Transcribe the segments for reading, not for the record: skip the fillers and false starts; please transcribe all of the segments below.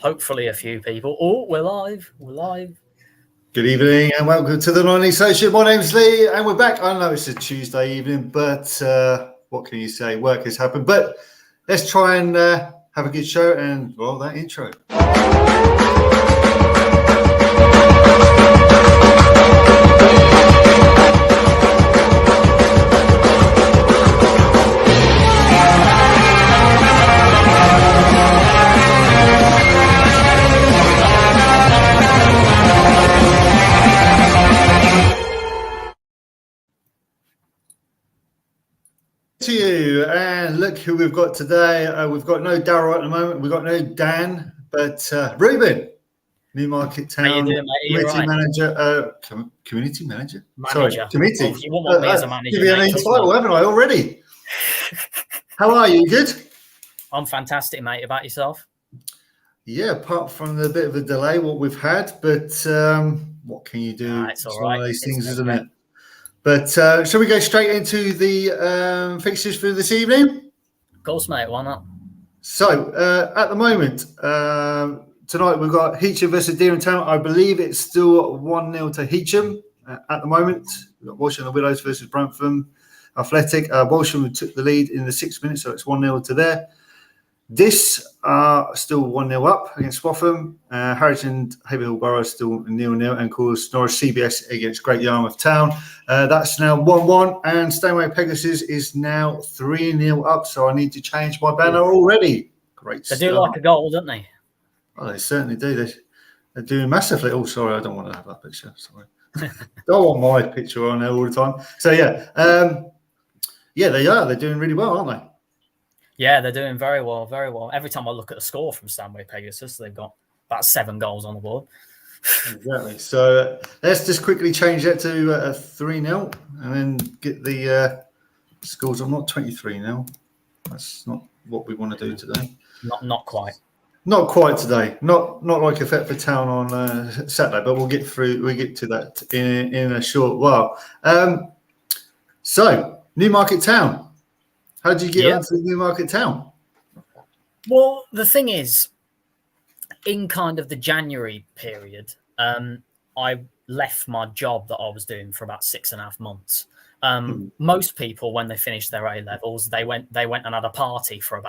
hopefully a few people. Oh, we're live. We're live. Good evening and welcome to the Non-League Social. My name's Lee and we're back. I know it's a Tuesday evening, but what can you say? Work has happened. But let's try and have a good show and roll that intro. To you, and look who we've got today. We've got no Daryl at the moment. We've got no Dan, but Ruben, Newmarket Town community manager. Community manager. Sorry, committee. Well, you want me as a manager? Give you a new title, haven't I already? How are you? Good. I'm fantastic, mate. About yourself? Yeah, apart from the bit of a delay, what we've had, but what can you do? It's all right. One of these things, isn't it? But shall we go straight into the fixtures for this evening? Of course, mate. Why not? So, at the moment, tonight we've got Heacham versus Deering Town. I believe it's still 1-0 to Heacham at the moment. We've got Walsham and the Willows versus Brantham Athletic. Walsham took the lead in the 6th minute, so it's 1-0 to there. This still 1-0 up against Swaffham. Harwich and Haverhill Borough still 0-0, and of course Norwich CBS against Great Yarmouth Town. That's now 1-1, and Stanway Pegasus is now 3-0 up. So I need to change my banner already. Great. They do like a goal, don't they? Oh, they certainly do. They're doing massively. Oh, sorry, I don't want to have that picture. Sorry, don't want my picture on there all the time. So yeah, they are. They're doing really well, aren't they? Yeah, they're doing very well, very well. Every time I look at the score from Stanway Pegasus, they've got about 7 goals on the board. Exactly. So let's just quickly change that to a 3-0 and then get the scores. I'm not 23-0. That's not what we want to do today. Not quite. Not quite today. Not like a Thetford Town on Saturday, but we'll get to that in a short while. So Newmarket Town. How did you get onto Newmarket Town? Well, the thing is, in kind of the January period, I left my job that I was doing for about 6.5 months. Most people, when they finished their A levels, they went and had a party for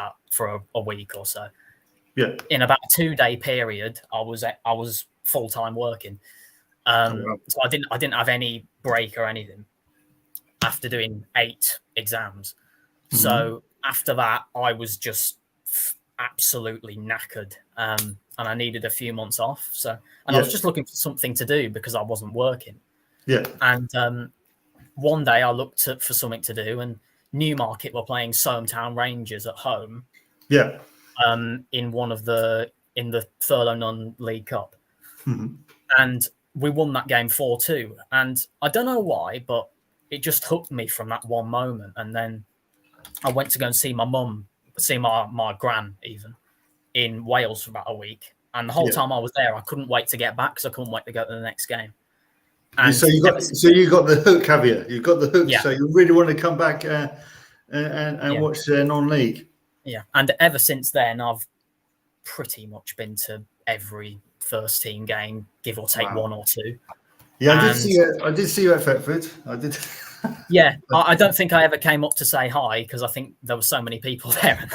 a week or so. Yeah. In about a 2-day period, I was full time working. So I didn't have any break or anything after doing 8 exams. So after that, I was just absolutely knackered, and I needed a few months off. I was just looking for something to do because I wasn't working. Yeah. And one day I looked for something to do, and Newmarket were playing Soamtown Rangers at home. Yeah. In the Thurlow Non-League Cup, and we won that game 4-2. And I don't know why, but it just hooked me from that one moment, and then I went to go and see my mum, my gran even, in Wales for about a week. And the whole time I was there, I couldn't wait to get back because I couldn't wait to go to the next game. And so you got the hook, have you? You've got the hook. Yeah. So you really want to come back and watch non-league. Yeah. And ever since then, I've pretty much been to every first team game, give or take 1 or 2. Yeah, I did see you at Thetford. I did. Yeah, I don't think I ever came up to say hi because I think there were so many people there.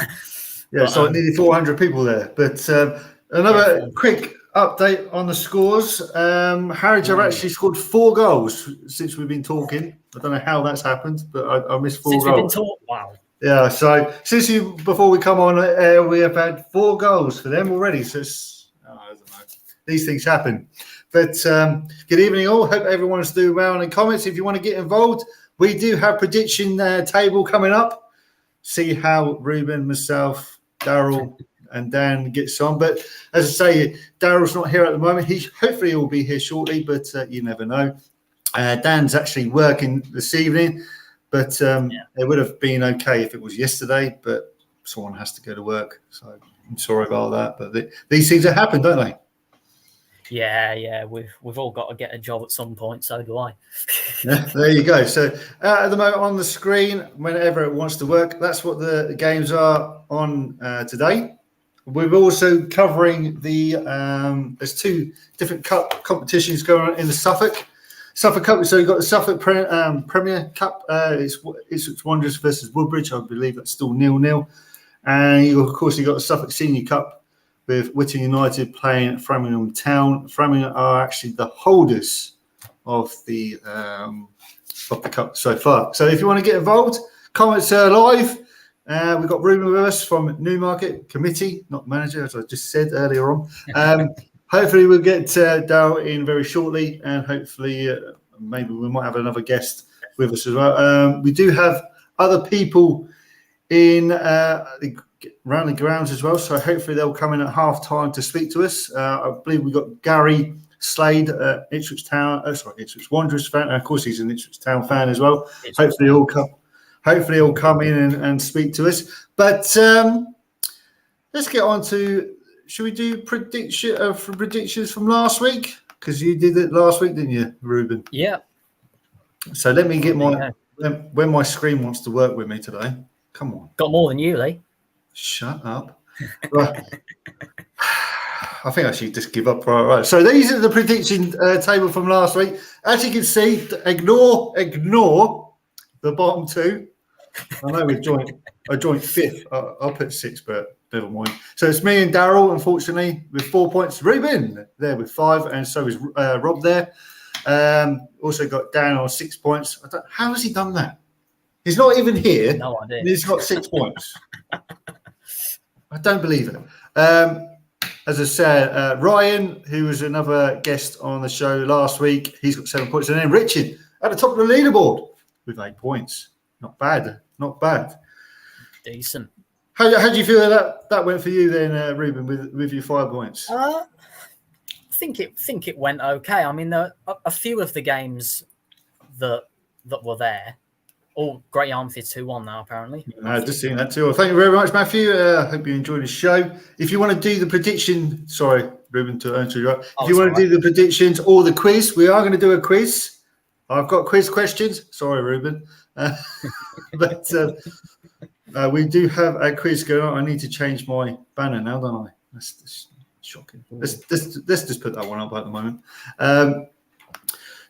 So nearly 400 people there. But another quick update on the scores. Harwich have actually scored 4 goals since we've been talking. I don't know how that's happened, but I missed 4 goals. Wow. Yeah, so before we come on air, we have had 4 goals for them already. So I don't know. These things happen. But good evening all. Hope everyone's doing well. And in comments, if you want to get involved, we do have prediction table coming up. See how Ruben, myself, Daryl, and Dan gets on. But as I say, Daryl's not here at the moment. Hopefully he'll be here shortly, but you never know. Dan's actually working this evening, but it would have been okay if it was yesterday. But someone has to go to work, so I'm sorry about that. But these things have happened, don't they? Yeah, we've all got to get a job at some point. So do I. There you go. So at the moment on the screen, whenever it wants to work, that's what the games are on today. we're also covering the there's 2 different cup competitions going on in the Suffolk Cup. So you've got the Suffolk Premier Cup. It's Wanderers versus Woodbridge. I believe that's still 0-0. And of course you've got the Suffolk Senior Cup with Whitton United playing at Framingham Town. Framingham are actually the holders of the cup so far. So if you want to get involved, comments are live. We've got Ruben with us from Newmarket Committee, not manager, as I just said earlier on. Hopefully we'll get Daryl in very shortly, and hopefully maybe we might have another guest with us as well. We do have other people in around the grounds as well, so hopefully they'll come in at half time to speak to us. I believe we've got Gary Slade, Ipswich Wanderers fan, and of course he's an Ipswich Town fan as well. Hopefully he'll come in and speak to us. But let's get on to. Should we do predictions from last week? Because you did it last week, didn't you, Ruben? Yeah. So let me get when my screen wants to work with me today. Come on. Got more than you, Lee. Shut up. Right. I think I should just give up. Right. So these are the prediction table from last week. As you can see, ignore the bottom 2. I know I joined 5th. I'll put 6th, but never mind. So it's me and Daryl, unfortunately, with 4 points. Ruben there with 5, and so is Rob there. Also got Dan on 6 points. How has he done that? He's not even here. No idea. He's got 6 points. I don't believe it. As I said, Ryan, who was another guest on the show last week, he's got 7 points. And then Richard at the top of the leaderboard with 8 points. Not bad. Decent. How do you feel that went for you then, Ruben, with your 5 points? I think it went okay. I mean, a few of the games that were there, all Great Yarmouth 2-1 now, apparently. I've just seen that too. Well, thank you very much, Matthew. Hope you enjoyed the show. If you want to do the prediction, sorry, Ruben, to answer you. If you want to do the predictions or the quiz, we are going to do a quiz. I've got quiz questions. Sorry, Ruben. But we do have a quiz going on. I need to change my banner now, don't I? That's shocking. Let's just put that one up at the moment.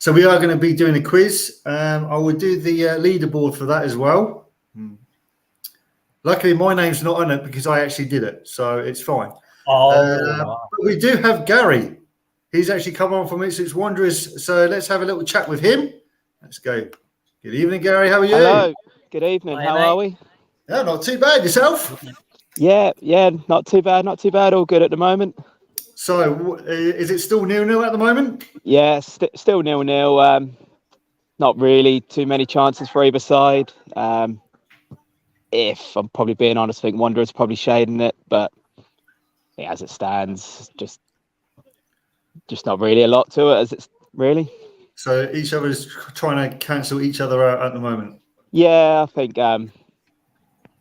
So we are going to be doing a quiz. I will do the leaderboard for that as well. Luckily, my name's not on it because I actually did it, so it's fine. But we do have Gary. He's actually come on from Ipswich Wanderers, so let's have a little chat with him. Let's go. Good evening, Gary. How are you? Hello. Good evening. How are we? Yeah, not too bad. Yourself? Yeah, not too bad. All good at the moment. So, is it still 0-0 at the moment? Yeah, still 0-0. Not really too many chances for either side. If I'm probably being honest, I think Wanderers probably shading it, but as it stands, just not really a lot to it, as it's really. So each other's trying to cancel each other out at the moment. Yeah, I think.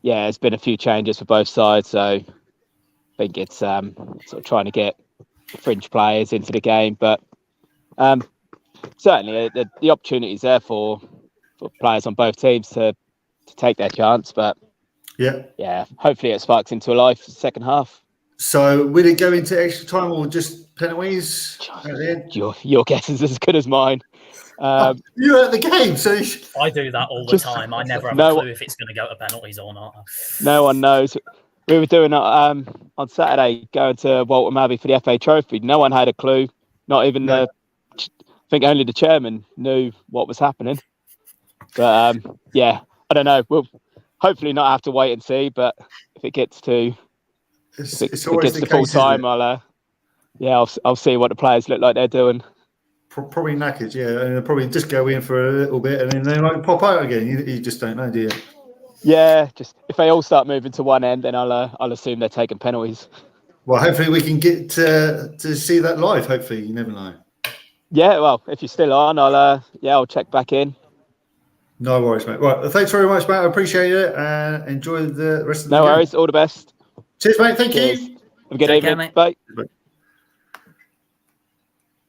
There's been a few changes for both sides, so I think it's sort of trying to get fringe players into the game, but certainly the opportunity is there for players on both teams to take their chance. But yeah, hopefully it sparks into a life second half. So will it go into extra time or just penalties? Your guess is as good as mine. You're at the game, so I do that all the time. I never have a clue if it's going to go to penalties or not. No one knows. We were doing it on Saturday, going to Waltham Abbey for the FA Trophy. No one had a clue. Not even I think only the chairman knew what was happening. But I don't know. We'll hopefully not have to wait and see. But if it gets to full time, I'll see what the players look like they're doing. Probably knackered, yeah, and they'll probably just go in for a little bit and then they might pop out again. You just don't know, do you? Yeah, just if they all start moving to one end, then I'll assume they're taking penalties. Well, hopefully we can get to see that live. Hopefully, you never know. Yeah, well, if you're still on, I'll check back in. No worries, mate. Right, thanks very much, mate. I appreciate it, and enjoy the rest of the game. No worries. All the best. Cheers, mate. Thank you. Have a good evening. Mate. Bye.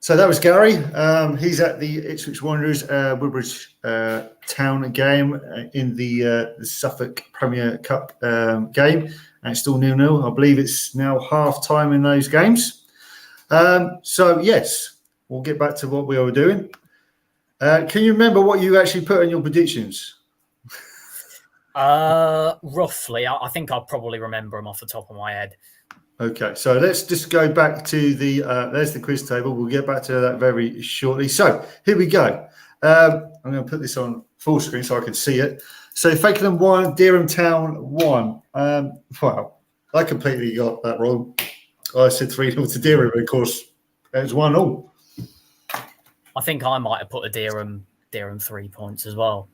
So that was Gary. He's at the Ipswich Wanderers Woodbridge Town game in the Suffolk Premier Cup game. and it's still 0-0. I believe it's now half time in those games. So yes, we'll get back to what we were doing. Can you remember what you actually put in your predictions? Roughly, I think I'll probably remember them off the top of my head. Okay, so let's just go back to there's the quiz table. We'll get back to that very shortly. So here we go. I'm going to put this on full screen so I can see it. So Fakenham 1, Dereham Town 1. Wow, I completely got that wrong. I said 3-0 to Dereham, of course. It was 1-0. I think I might have put a Dereham 3 points as well.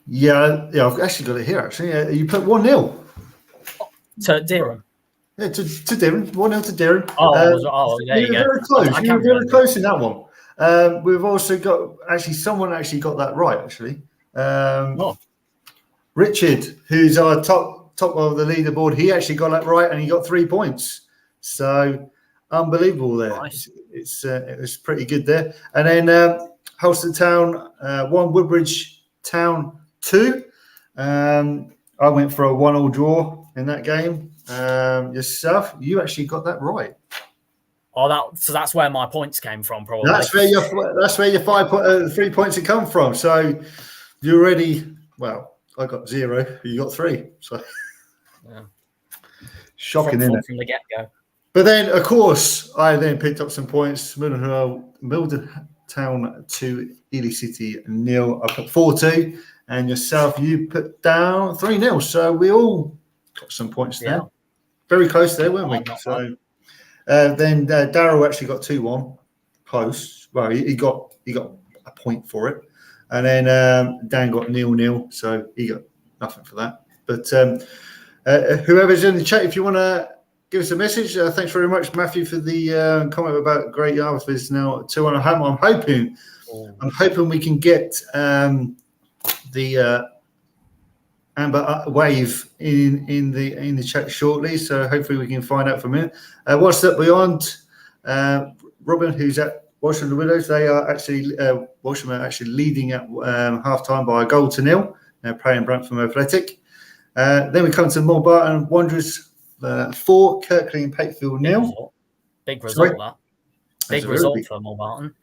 Yeah, I've actually got it here, actually. You put 1-0. To Dereham? Yeah, to Dereham. 1-0 to Dereham. There you go. Very close. You were very close in that one. We've also got, someone actually got that right, actually. Richard, who's our top of the leaderboard, he actually got that right, and he got 3 points. So unbelievable there. Nice. It was pretty good there. And then Halston Town 1, Woodbridge Town 2. I went for a 1-1 draw in that game. Yourself, you actually got that right. Oh, so that's where my points came from, probably. That's where your 3 points have come from. So you're already, well, I got 0, you got 3. So yeah. Shocking, isn't it? From the get-go. But then, of course, I then picked up some points. Mildentown 2, Ely City 0. I put 4-2. And yourself, you put down 3-0. So we all got some points there. Very close there, weren't we? So then Darryl actually got 2-1. Close. Well, he got a point for it. And then Dan got 0-0. So he got nothing for that. But whoever's in the chat, if you want to give us a message, thanks very much, Matthew, for the comment about Great Yarmouth is now 2-1 home. I'm hoping we can get the Amber Wave in the chat shortly. So hopefully we can find out from him. What's up beyond Robin, who's at Walsham the Widows? They are actually Walsham are actually leading at half time by 1-0. They're playing Brantham Athletic. Then we come to Mulbarton Wanderers 4, Kirkley and Pakefield 0. Big result, that. Big result for Mulbarton.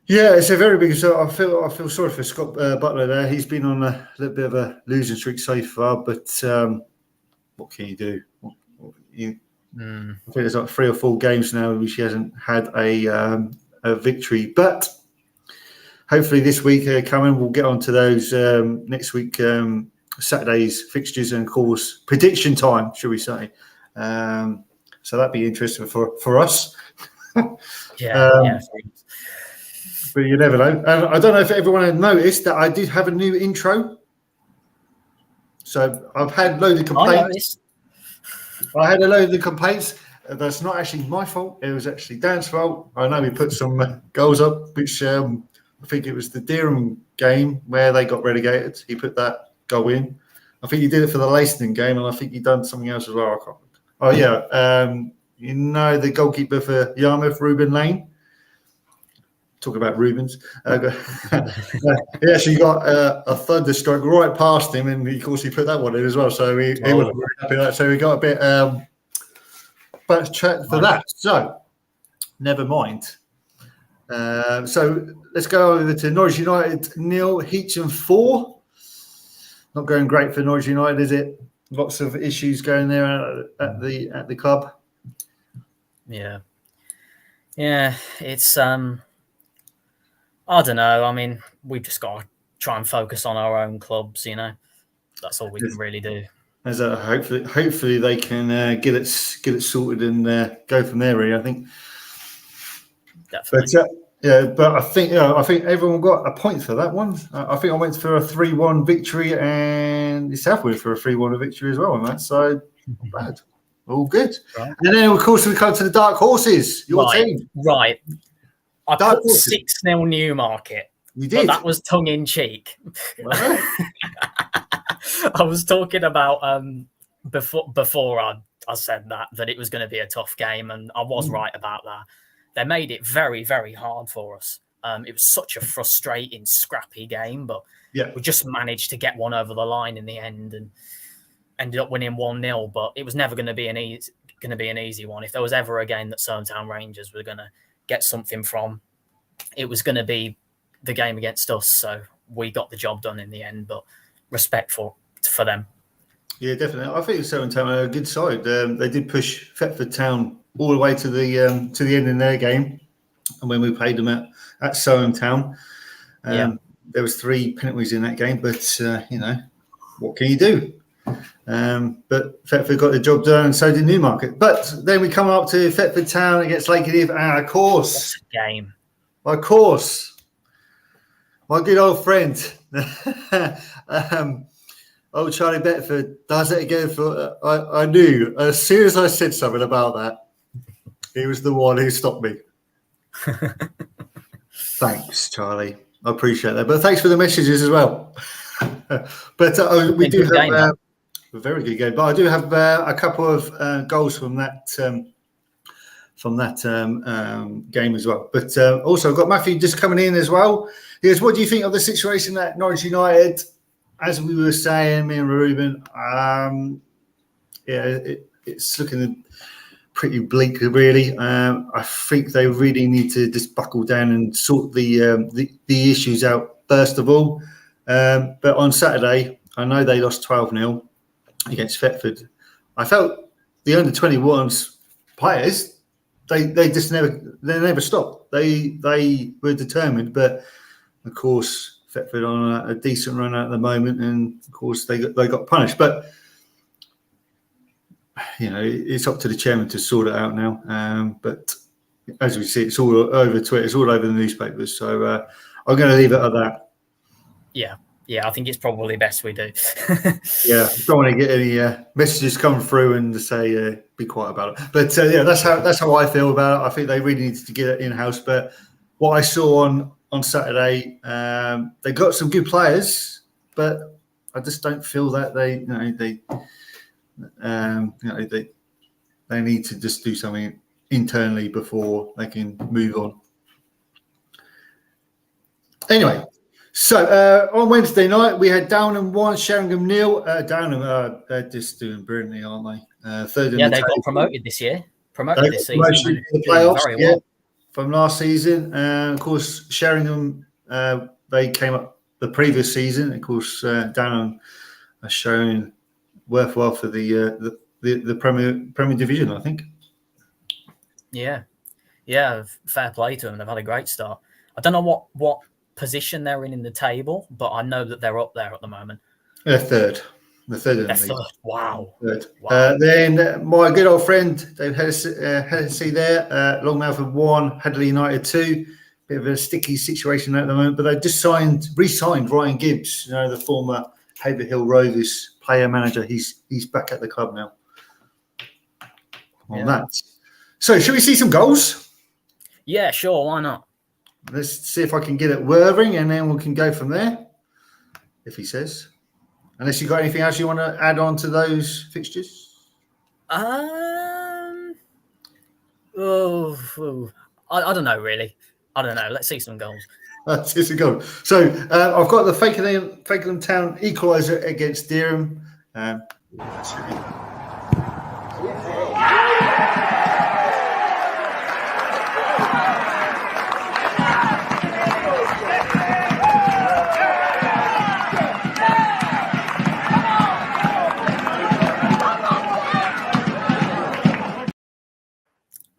Yeah, it's a very big result. I feel sorry for Scott Butler there. He's been on a little bit of a losing streak so far, but what can you do? I think there's like 3 or 4 games now which he hasn't had a victory. But hopefully this week coming, we'll get on to those next week. Saturday's fixtures and, of course, prediction time, should we say. So that'd be interesting for us. Yeah. But you never know. And I don't know if everyone had noticed that I did have a new intro. So I've had loads of complaints. I had a load of complaints. That's not actually my fault. It was actually Dan's fault. I know we put some goals up, which I think it was the Dereham game where they got relegated. He put that goal in. I think he did it for the Leiston game, and I think he done something else as well. Oh, yeah. The goalkeeper for Yarmouth, Ruben Lane. Talk about Rubens. He actually got a thunderstroke right past him, and of course he put that one in as well. So he wasn't very happy with that. So we got a bit chat for that. So never mind. So let's go over to Norwich United 0, Heacham 4. Not going great for Norwich United, is it? Lots of issues going there at the club. Yeah, it's I don't know. I mean, we've just got to try and focus on our own clubs. That's all we can really do. Hopefully they can get it sorted and go from there. Really, I think. Definitely. But I think everyone got a point for that one. I think I went for a 3-1 victory, and yourself went for a 3-1 victory as well on that. So not bad, all good. Right. And then of course we come to the Dark Horses. Your team, right? I put 6-0 Newmarket. You did. But that was tongue in cheek. Well. I was talking about before I said that it was going to be a tough game, and I was right about that. They made it very, very hard for us. It was such a frustrating, scrappy game, but we just managed to get one over the line in the end. And ended up winning 1-0, but it was never going to be an easy one. If there was ever a game that Surntown Rangers were going to get something from, it was going to be the game against us. So we got the job done in the end, but respect for them. Yeah, definitely. I think Surntown are a good side. They did push Thetford Town all the way to the end in their game, and when we played them at Surntown, there was 3 penalties in that game. But what can you do? But Thetford got the job done, and so did Newmarket. But then we come up to Thetford Town against Lakenheath, and of course, what a game. Of course, my good old friend, old Charlie Beckford, does it again. I knew as soon as I said something about that, he was the one who stopped me. Thanks, Charlie. I appreciate that. But thanks for the messages as well. But we do have a very good game. But I do have a couple of goals from that game as well. But also, I've got Matthew just coming in as well. He goes, what do you think of the situation at Norwich United? As we were saying, me and Ruben, it's looking pretty bleak, really. I think they really need to just buckle down and sort the issues out first of all. But on Saturday, I know they lost 12-0 against Thetford. I felt the under-21s players, they just never stopped. They were determined, but of course Thetford on a decent run at the moment, and of course they got punished. But it's up to the chairman to sort it out now. But as we see, it's all over Twitter, it's all over the newspapers. So I'm going to leave it at that. Yeah, I think it's probably best we do. Yeah, don't want to get any messages come through and say be quiet about it. But that's how I feel about it. I think they really need to get it in house. But what I saw on Saturday, they got some good players, but I just don't feel that they need to just do something internally before they can move on. Anyway. So on Wednesday night we had Downham 1, Sheringham 0. Downham they're just doing brilliantly, aren't they? Third. Yeah, they got promoted this year. Promoted this season. In the playoffs, from last season. Of course, Sheringham they came up the previous season. Of course, Downham are showing worthwhile for the Premier Division, I think. Yeah, fair play to them. They've had a great start. I don't know what position they're in the table, but I know that they're up there at the moment. They're third. They're third. Wow. Third. Wow. Then my good old friend Dave Hennessy there, Longmouth 1, Hadley United 2. Bit of a sticky situation at the moment, but they just re-signed Ryan Gibbs, the former Haverhill Rovers player manager. He's back at the club now. On that. So, should we see some goals? Yeah, sure. Why not? Let's see if I can get it Worthing, and then we can go from there, if he says. Unless you got anything else you want to add on to those fixtures? I don't know, really. I don't know. Let's see some goals. Let's see some goals. So I've got the Fakenham Town equaliser against Dereham.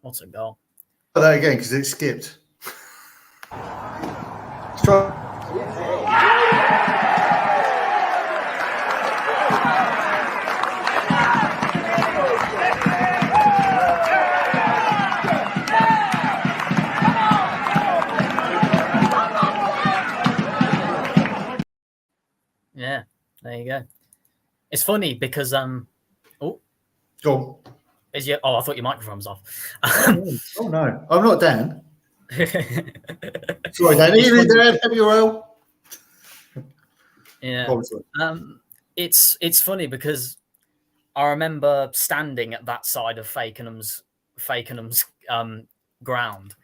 What's a goal? That again because it skipped. Yeah, there you go. It's funny because Go on. I thought your microphone was off. Oh no, I'm not Dan. Sorry, Dan. Even Dan, have you well? Yeah. It's funny because I remember standing at that side of Fakenham's ground,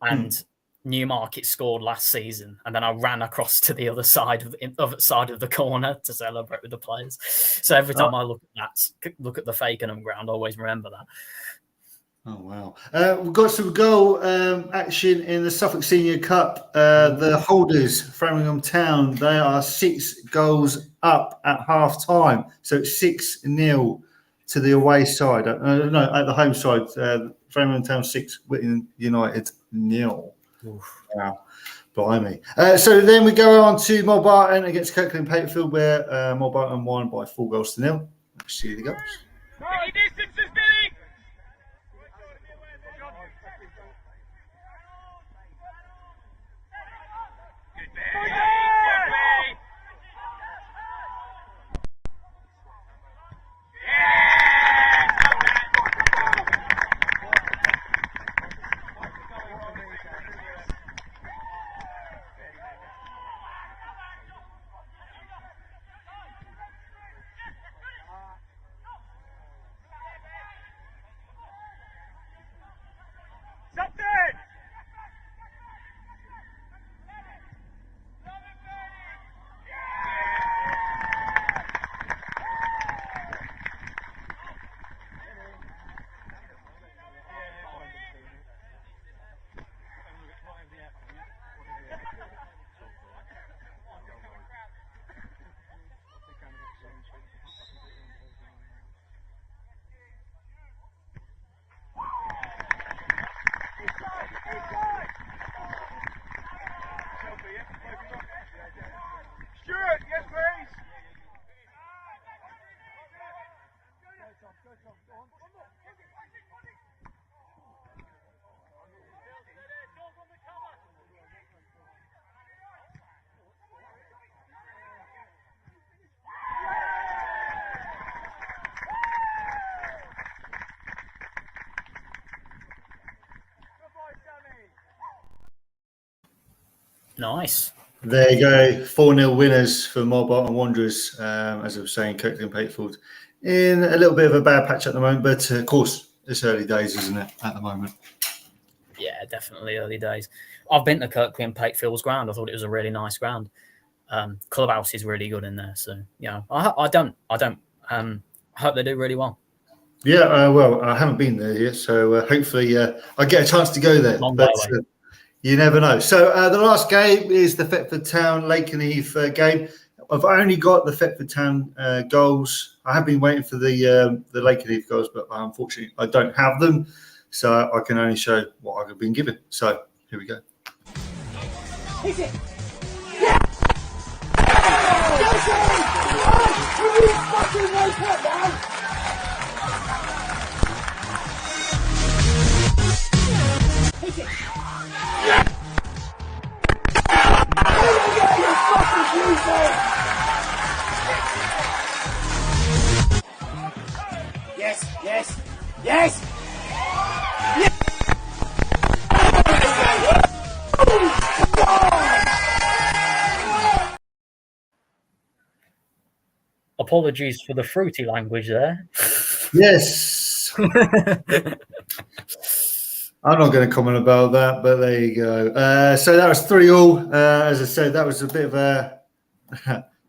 and Newmarket scored last season, and then I ran across to the other side of the corner to celebrate with the players. So every time I look at the Fakenham ground, I always remember that. Oh wow! We've got some goal action in the Suffolk Senior Cup. The holders, Framingham Town, they are 6 goals up at half time, so it's 6-0 to the away side. No, at the home side, Framingham Town 6, Whitton United 0. Wow, blimey! So then we go on to Mulbarton against Kirkland Patefield, where Mulbarton won by 4-0. Let's see the goals. Nice. There you go, 4-0 winners for Mulbarton Wanderers. As I was saying, Kirkland Patefield in a little bit of a bad patch at the moment, but of course, it's early days, isn't it, at the moment? Yeah, definitely early days. I've been to Kirkland Patefield's ground. I thought it was a really nice ground. Clubhouse is really good in there, so I hope they do really well. Yeah, well, I haven't been there yet, so hopefully I get a chance to go there. But you never know. So the last game is the Thetford Town Lakenheath game. I've only got the Thetford Town goals. I have been waiting for the Lakenheath goals, but unfortunately I don't have them, so I can only show what I've been given. So here we go. Is it? Yeah! Yes, yes, yes! Apologies for the fruity language there. Yes. I'm not going to comment about that, but there you go. So that was 3-3. As I said, that was a bit of a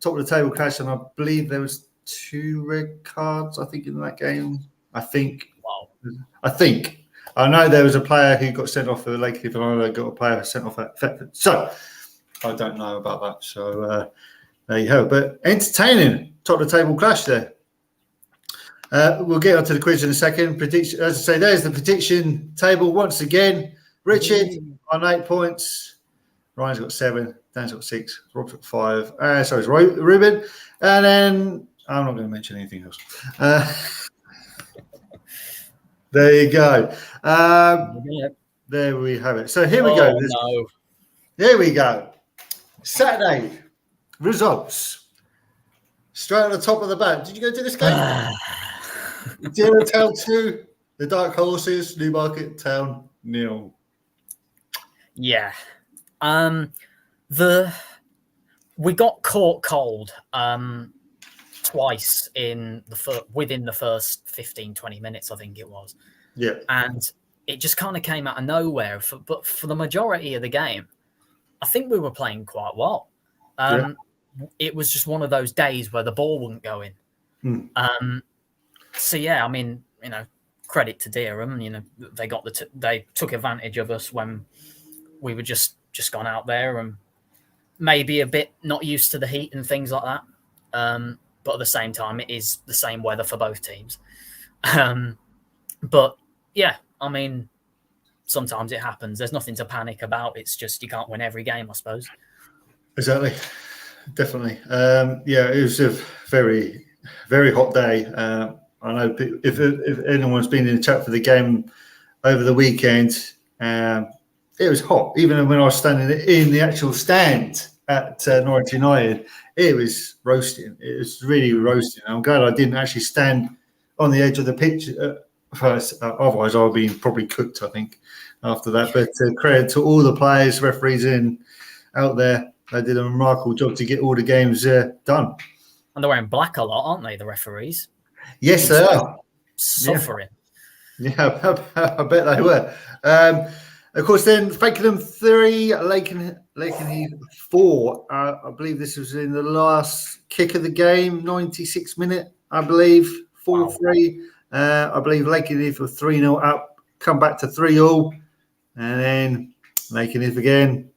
top of the table clash, and I believe there was 2 red cards, I think, in that game. I think. Wow. I know there was a player who got sent off for Lakenheath, and I got a player sent off at Thetford. So I don't know about that. So there you go. But entertaining top of the table clash there. We'll get onto the quiz in a second. Prediction, as I say, there's the prediction table once again. Richard on 8 points. Ryan's got 7. Dan's got 6. Rob's got 5. Sorry, it's Ruben. And then I'm not going to mention anything else. There you go. There we have it. So here we go. No. There we go. Saturday results. Straight on the top of the bat. Did you go to this game? Zero Town 2. The Dark Horses. Newmarket Town 0. Yeah. We got caught cold twice within the first 15-20 minutes, I think it was. Yeah. And it just kind of came out of nowhere. But for the majority of the game, I think we were playing quite well. It was just one of those days where the ball wouldn't go in. So yeah, I mean, credit to Dereham. They got they took advantage of us when we were just gone out there and maybe a bit not used to the heat and things like that. But at the same time, it is the same weather for both teams. But yeah, I mean, sometimes it happens. There's nothing to panic about. It's just you can't win every game, I suppose. Exactly. Definitely. It was a very, very hot day. I know if anyone's been in the chat for the game over the weekend, it was hot. Even when I was standing in the actual stand at Norwich United, it was roasting. It was really roasting. I'm glad I didn't actually stand on the edge of the pitch first. Otherwise, I would be probably cooked, I think, after that. But credit to all the players, referees out there. They did a remarkable job to get all the games done. And they're wearing black a lot, aren't they, the referees? Yes, they are. Suffering. Yeah, I bet they were. Of course, then Fakenham 3, Lakenheath 4. I believe this was in the last kick of the game, 96th minute, I believe, 4-3. I believe Lakenheath were 3-0 up, come back to 3-all, and then Lakenheath again,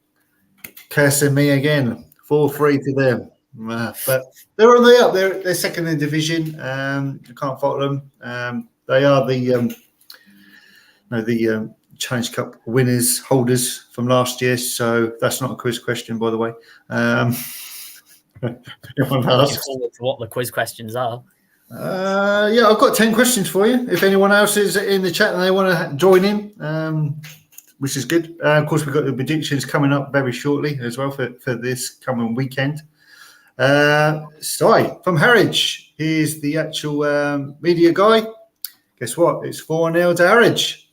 cursing me again, 4-3 to them. But they're on the up. They're second in division. You can't fault them. They are the Challenge Cup holders from last year. So that's not a quiz question, by the way. Looking forward to what the quiz questions are. I've got 10 questions for you. If anyone else is in the chat and they want to join in, which is good. Of course, we've got the predictions coming up very shortly as well for this coming weekend. Si from Harwich, he's the actual media guy. Guess what? It's 4-0 to Harwich.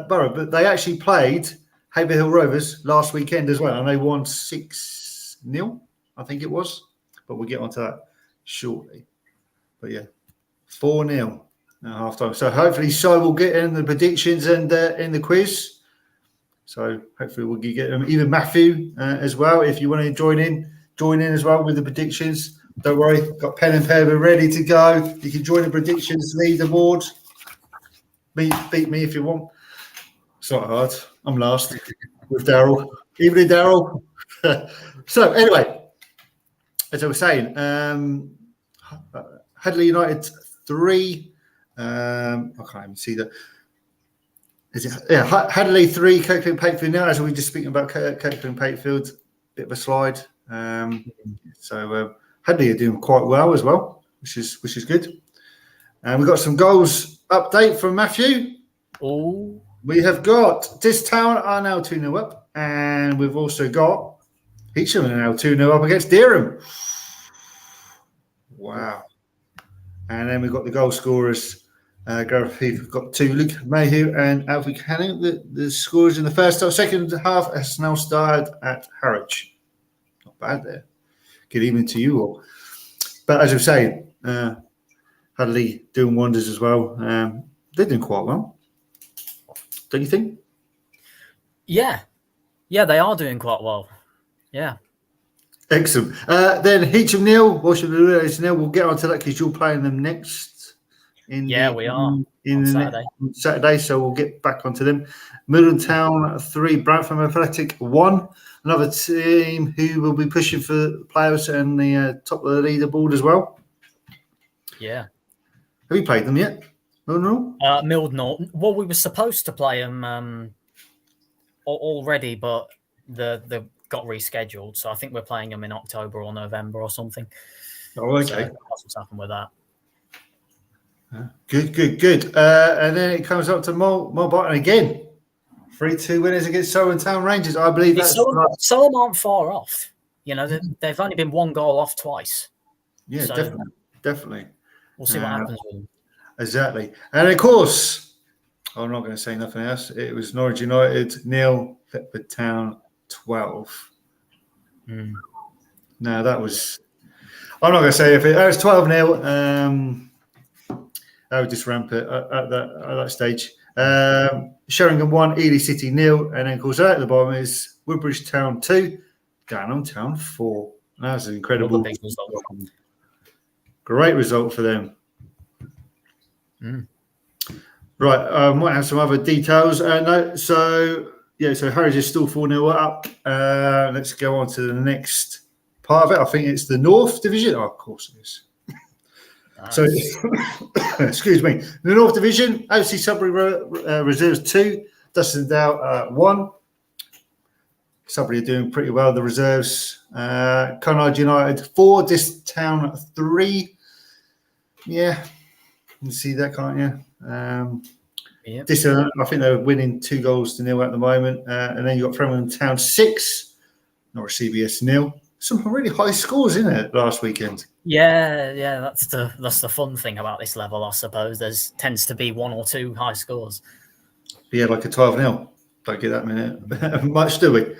Borough, but they actually played Haverhill Rovers last weekend as well, and they won 6-0, I think it was. But we'll get onto that shortly. But yeah, 4-0 at half time. So hopefully, will get in the predictions and in the quiz. So hopefully, we'll get them. Even Matthew as well, if you want to join in as well with the predictions. Don't worry, got pen and paper ready to go. You can join the predictions leaderboard. Beat me if you want. It's not hard. I'm last with Daryl. Evening, Daryl. So anyway, as I was saying, Hadley United 3. I can't even see that. Is it? Yeah, Hadley 3, Kirkland Pakefield now. As we were just speaking about Kirkland Pakefield, bit of a slide. So Hadley are doing quite well as well, which is good. And we've got some goals update from Matthew. Oh, we have got this town are now 2-0 up, and we've also got Heacham are now 2-0 up against Dereham. Wow. And then we've got the goal scorers. Gareth Heath, we've got 2, Luke Mayhew and Alfie Canning. The scorers in the first half. Second half has now started at Harwich. Not bad there. Good evening to you all. But as I was saying, Hadley doing wonders as well. They're doing quite well. Don't you think? Yeah, they are doing quite well. Yeah. Excellent. Then Heacham Neil, we'll get on to that because you're playing them next. We are on Saturday, so we'll get back onto them. Middletown 3, Bradford Athletic 1. Another team who will be pushing for players and the top of the leaderboard as well. Yeah. Have you played them yet? No. Mildnaw. Well, we were supposed to play them already, but the got rescheduled. So I think we're playing them in October or November or something. Oh, okay. So that's what's happened with that. Good. And then it comes up to Mulbarton again. 3-2 winners against Town Rangers. I believe that's Solom aren't far off. They've only been 1 goal off twice. Yeah, so definitely. We'll see what happens with them. Exactly. And of course, I'm not going to say nothing else. It was Norwich United 0, Thetford Town 12. No, that was. I'm not going to say if it was 12-0. I would just ramp it at that stage. Sheringham 1, Ely City 0. And then, of course, out at the bottom is Woodbridge Town 2, Downham Town 4. That was an incredible big result. Great result for them. Right, I might have some other details. So Harwich is still 4-0 up. Let's go on to the next part of it. I think it's the North Division. Oh, of course it is. Nice. So, excuse me. The North Division, AFC Sudbury Reserves 2, Dussindale 1. Sudbury are doing pretty well. The Reserves, Conard United 4, This Town 3. Yeah, you can see that, can't you? This, I think they're winning 2-0 at the moment. And then you got Framingham Town 6, Norwich CBS 0. Some really high scores in it last weekend. Yeah, that's the fun thing about this level, I suppose. There's tends to be 1 or 2 high scores. Yeah, like a 12-0. Don't get that minute much, do we?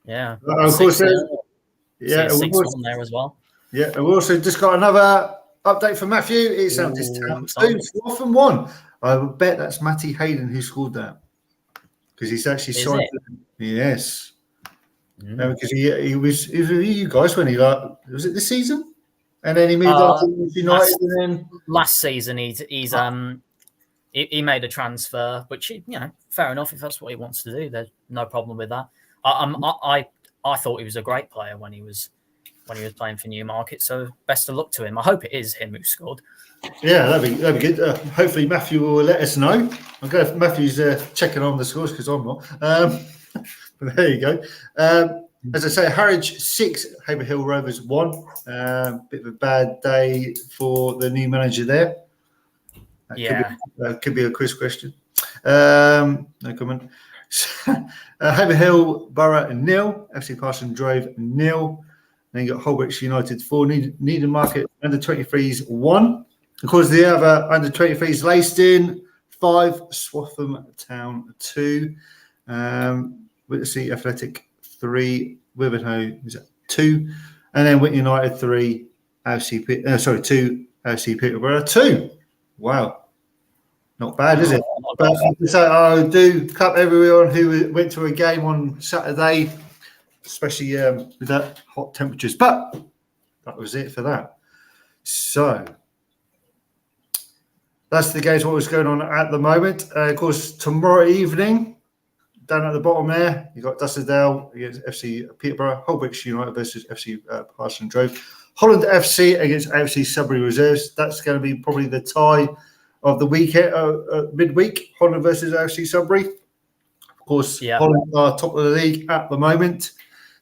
Yeah, of course. Yeah, 6-1 there as well. Yeah, and we also just got another update from Matthew. It's this Town 2, 4th and 1. I would bet that's Matty Hayden who scored that because he's actually signed. Yes. Because he was with you guys when he was it this season, and then he moved on to United. Last season, he made a transfer, which fair enough if that's what he wants to do. There's no problem with that. I thought he was a great player when he was playing for Newmarket. So best of luck to him. I hope it is him who scored. Yeah, that'd be good. Hopefully Matthew will let us know. I'm glad if Matthew's checking on the scores because I'm not. But there you go. As I say, Harwich 6, Haverhill Rovers 1. Bit of a bad day for the new manager there. That could be a quiz question. No comment. Haverhill Borough 0, FC Parson Drove 0. Then you got Holbridge United 4, Needham Market under 23s 1. Of course, the other under 23s Leiston 5, Swaffham Town 2. Whittlesey Athletic 3, Wivenhoe is 2, and then Whitney United 3, 2, AFC Peterborough 2. Wow, not bad, is it? But so I do cut everyone who went to a game on Saturday, especially with that hot temperatures. But that was it for that. So that's the games. What was going on at the moment? Of course, tomorrow evening. Down at the bottom there, you've got Dussindale against FC Peterborough, Holbridge United versus FC Parson Drove, Holland FC against AFC Sudbury Reserves. That's going to be probably the tie of the weekend, midweek, Holland versus AFC Sudbury. Of course, Holland are top of the league at the moment.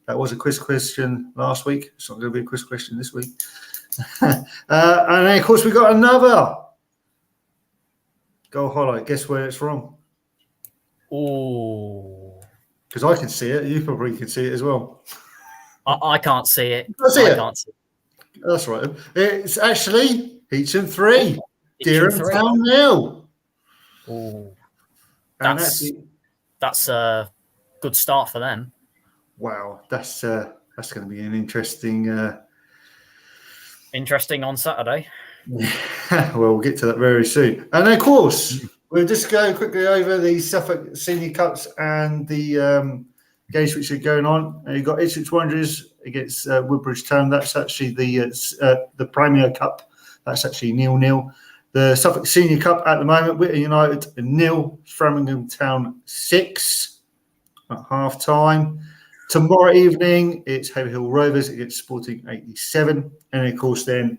That was a quiz question last week. It's not going to be a quiz question this week. And then, of course, we got another goal highlight. Guess where it's from? Oh, because I can see it. You probably can see it as well. I can't see it. I can't see it. That's right. It's actually Heacham 3, Dereham Town 0. Oh, that's a good start for them. Wow, that's going to be an interesting on Saturday. Well, we'll get to that very soon. And then, of course, we'll just go quickly over the Suffolk Senior Cups and the games which are going on. You've got Ipswich Wanderers against Woodbridge Town. That's actually the Premier Cup. That's actually 0-0. The Suffolk Senior Cup at the moment, Whitty United 0, Framingham Town 6 at half time. Tomorrow evening, it's Haverhill Rovers against Sporting 87. And, of course, then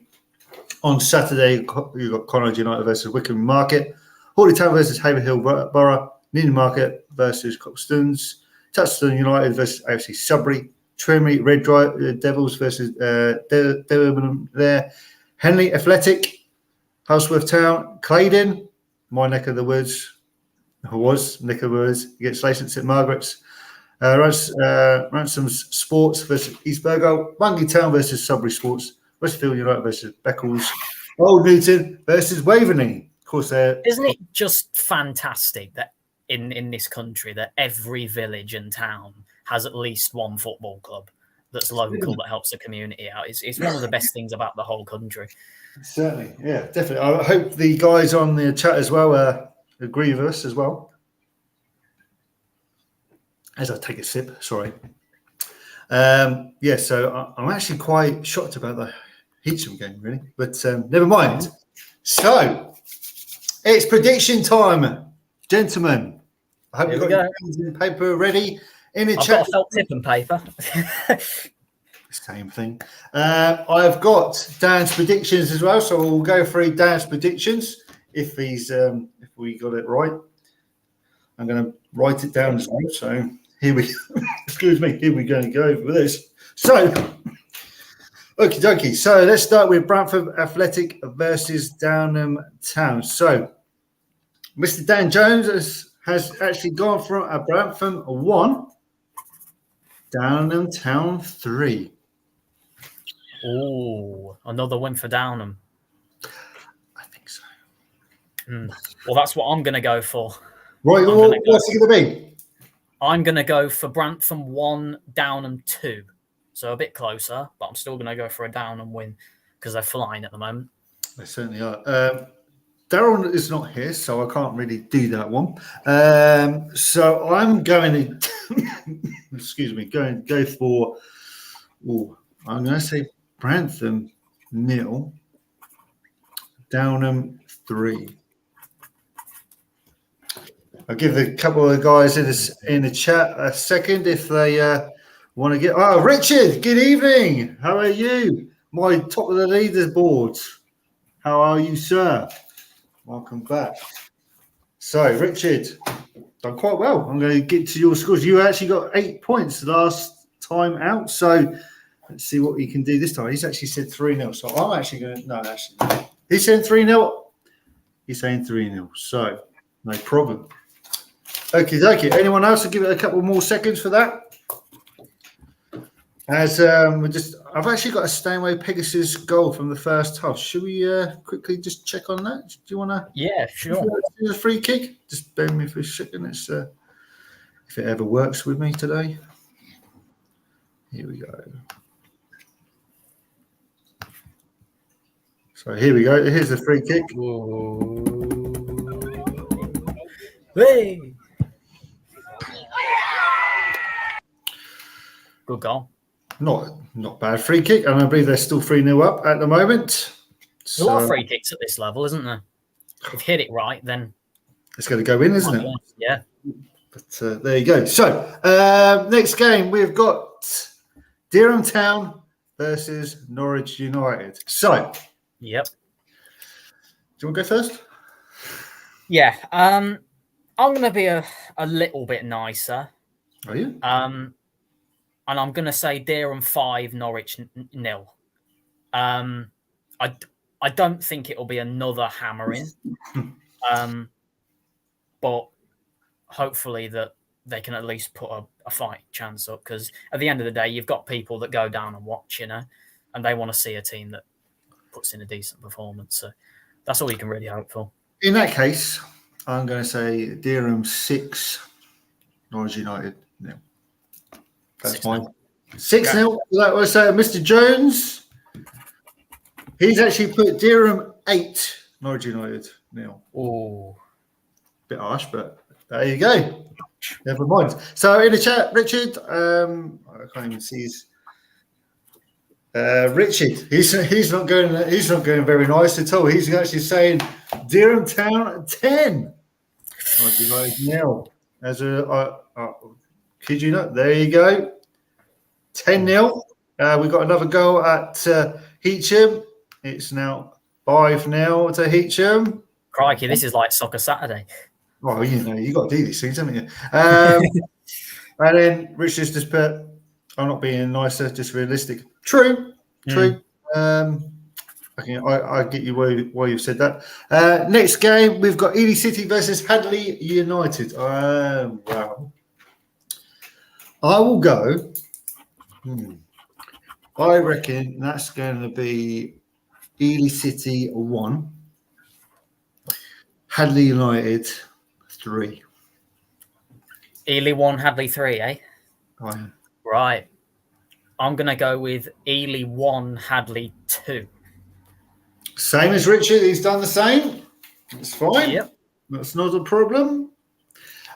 on Saturday, you've got Conard United versus Wickham Market. Hawley Town versus Haverhill Borough, Needham Market versus Coxstones, Touchstone United versus AFC Sudbury, Trimley Red Devils versus Debenham there, Henley Athletic, Houseworth Town, Claydon, my neck of the woods, against Leyton St Margaret's, Ransom's Sports versus East Burgo, Bungay Town versus Sudbury Sports, Westfield United versus Beccles, Old Newton versus Waveney. Course, isn't it just fantastic that in this country that every village and town has at least one football club that's local that helps the community out? It's one of the best things about the whole country. Certainly, yeah, definitely. I hope the guys on the chat as well agree with us as well. As I take a sip, sorry. So I'm actually quite shocked about the Heacham game, really, but never mind. So it's prediction time, gentlemen. I hope you've got your pens and paper ready in the I've chat. got a felt tip and paper. Same thing. I've got Dan's predictions as well, so we'll go through Dan's predictions if we got it right. I'm going to write it down as well. So here we here we're going to go with this. So, okie dokie. So let's start with Brantford Athletic versus Downham Town. So, Mr. Dan Jones has actually gone from a Brantford 1, Downham Town 3. Oh, another win for Downham. I think so. Well, that's what I'm going to go for. Right, what's it going to be? I'm going to go for Brantham 1, Downham 2. So a bit closer, but I'm still going to go for a Downham win because they're flying at the moment. They certainly are. Darren is not here, so I can't really do that one. So I'm going to go for, I'm going to say Brantham 0, Downham 3. I'll give a couple of guys in the chat a second if they want to get. Oh, Richard, good evening. How are you? My top of the leaderboard. How are you, sir? Welcome back. So, Richard, done quite well. I'm going to get to your scores. You actually got 8 points last time out. So, let's see what he can do this time. He's actually said 3-0. So, I'm actually going to. No, actually, no. He's saying 3-0. He's saying 3-0. So, no problem. Okay. Anyone else? I'll give it a couple more seconds for that. As I've actually got a Stanway Pegasus goal from the first half. Should we quickly just check on that? Do you want to? Yeah, sure. Do a free kick? Just bear with me for a second. It's if it ever works with me today. Here we go. So here we go. Here's the free kick. Hey! Good goal. Not bad free kick, and I believe they're still 3-0 up at the moment. There's a lot of free kicks at this level, isn't there? If you hit it right, then it's going to go in, isn't it? Yeah. But there you go. So next game we've got Dereham Town versus Norwich United. So, yep. Do you want to go first? Yeah. I'm going to be a little bit nicer. Are you? And I'm going to say Dereham 5, Norwich 0. I don't think it'll be another hammering, but hopefully that they can at least put a fight chance up, because at the end of the day, you've got people that go down and watch, and they want to see a team that puts in a decent performance. So that's all you can really hope for. In that case, I'm going to say Dereham 6, Norwich United 0. That's fine. 6-0. That was Mr. Jones. He's actually put Dereham 8, Norwich United 0. Oh, bit harsh, but there you go. Never mind. So in the chat, Richard, I can't even see his. Richard, he's not going very nice at all. He's actually saying Dereham Town 10. Norwich United 0. As kid you not, there you go. 10-0. We've got another goal at Heacham. It's now 5-0 to Heacham. Crikey, this is like Soccer Saturday. Well, you got to do these things, haven't you? And then Richard's just put, I'm not being nicer, just realistic. True. I get you why you've said that. Next game, we've got Ely City versus Hadley United. Wow. I will go. I reckon that's going to be Ely City 1, Hadley United 3. Ely 1, Hadley 3, eh? Right. I'm going to go with Ely 1, Hadley 2. Same as Richard. He's done the same. It's fine. Yep. That's not a problem.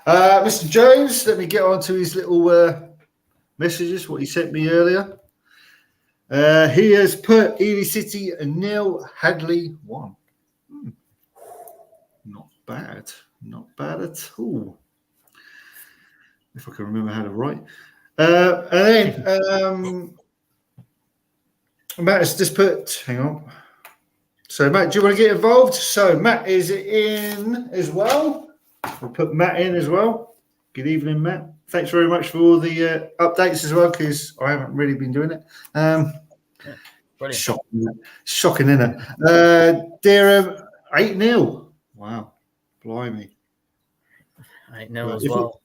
Mr. Jones, let me get on to his little messages, what he sent me earlier. He has put Ely City 0, Hadley 1. Not bad. Not bad at all. If I can remember how to write. And then Matt has just put, hang on. So, Matt, do you want to get involved? So, Matt is in as well. We'll put Matt in as well. Good evening, Matt. Thanks very much for all the updates as well, because I haven't really been doing it. Brilliant. Shocking, isn't it? Derham, 8-0. Wow. Blimey. 8-0 as well.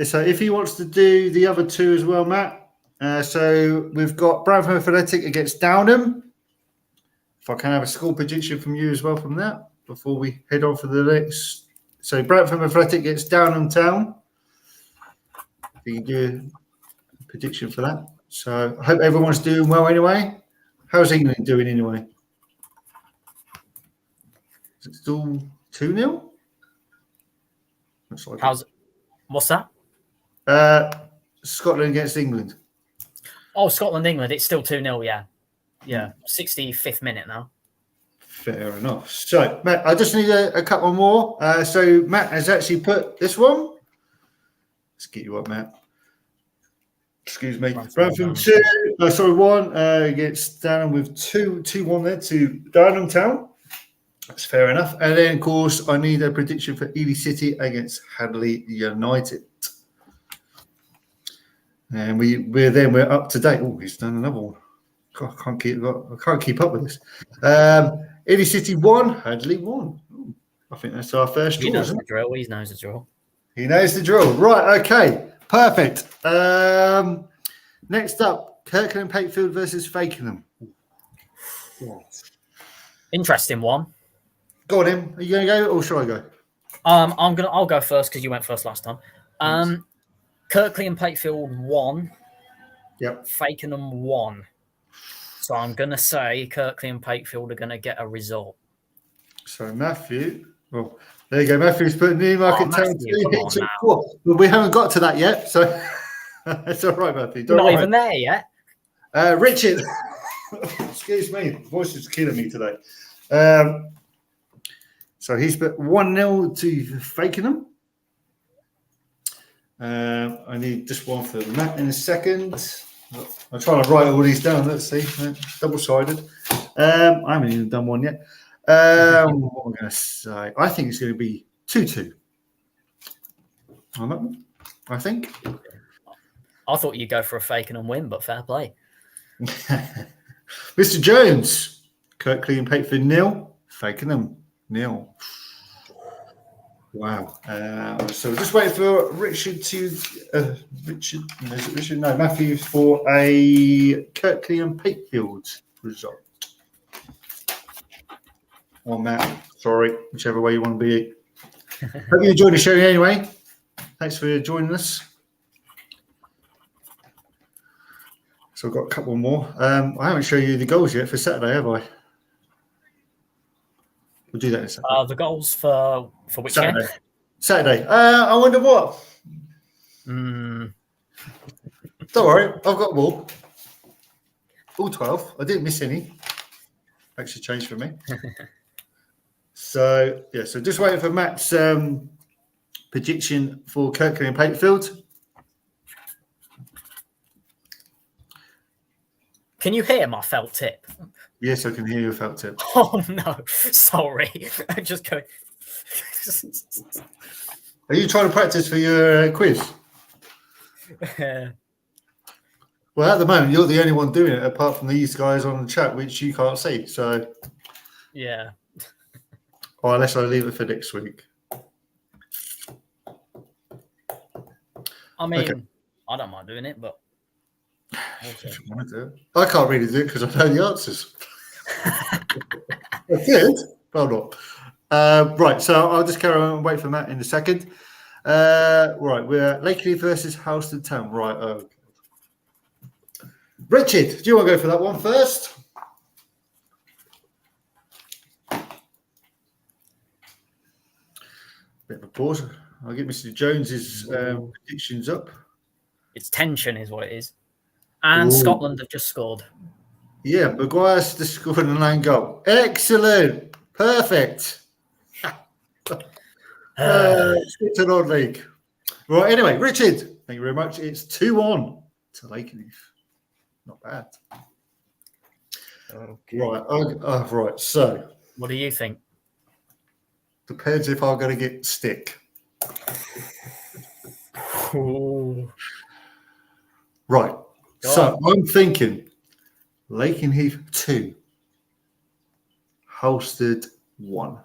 So if he wants to do the other two as well, Matt. So we've got Bradford Athletic against Downham. If I can have a score prediction from you as well from that before we head on for the next. So Bradford Athletic against Downham Town. You can do a prediction for that. So I hope everyone's doing well anyway. How's England doing anyway? Is it still 2-0? Looks like What's that? Scotland against England. Oh, Scotland, England. It's still 2-0, yeah. Yeah, 65th minute now. Fair enough. So, Matt, I just need a couple more. So, Matt has actually put this one. Let's get you up, Matt. Excuse me. Bradford 1 against Downham with 2-1 there to Downham Town. That's fair enough. And then, of course, I need a prediction for Ely City against Hadley United. And we're up to date. Oh, he's done another one. God, I can't keep up with this. Ely City 1, Hadley 1. Ooh, I think that's our first draw. He knows the drill. He knows the drill. He knows the drill. Right, okay. Perfect. Next up, Kirkland Pakefield versus Fakenham. Interesting one. Go on, Em. Are you going to go or shall I go? I'll go first because you went first last time. Kirkley and Pakefield 1. Yep. Fakenham 1. So I'm going to say Kirkley and Pakefield are going to get a result. So Matthew, well, there you go. Matthew's put Newmarket Town 2. Well, we haven't got to that yet, so it's all right, Matthew. Not even there yet. Richard, excuse me, voice is killing me today. So he's put 1-0 to Fakenham. I need just one for Matt in a second. I'm trying to write all these down. Let's see. Double-sided. I haven't even done one yet. What am I going to say? I think it's going to be 2-2. I think. I thought you'd go for a Fakenham win, but fair play. Mr. Jones, Kirkley and Pakefield 0, Fakenham 0. Wow. So just waiting for Richard to Matthew for a Kirkley and Pakefield result. Or Matt, sorry, whichever way you want to be. Hope you enjoyed the show anyway. Thanks for joining us. So I've got a couple more. I haven't shown you the goals yet for Saturday, have I? We'll do that in a second. The goals for which Saturday. game? Saturday. I wonder what. Don't worry, I've got more. All 12. I didn't miss any. Actually changed for me. So just waiting for Matt's prediction for Kirkley and Pakefield. Can you hear my felt tip? Yes, I can hear your felt tip. Oh no, sorry. I'm just going. Are you trying to practice for your quiz? Well, at the moment, you're the only one doing it, apart from these guys on the chat, which you can't see. So, yeah. Or unless I leave it for next week. I mean, I don't mind doing it, but if you want to do it. I can't really do it because I know the answers. I did, but I'm not. Right, so I'll just carry on and wait for Matt in a second. Right, we're Lakely versus Houston Town. Right, Richard, do you want to go for that one first? Bit of a pause. I'll get Mr. Jones's predictions up. It's tension, is what it is. And Ooh. Scotland have just scored. Yeah, Maguire's just scored an lane goal. Excellent. Perfect. Skip to non-league. Right, anyway, Richard, thank you very much. It's 2-1 to Lakenheath. Not bad. Okay. Right, so. What do you think? Depends if I'm going to get stick. Ooh. Right. Go So I'm thinking Lakenheath 2, Halstead 1.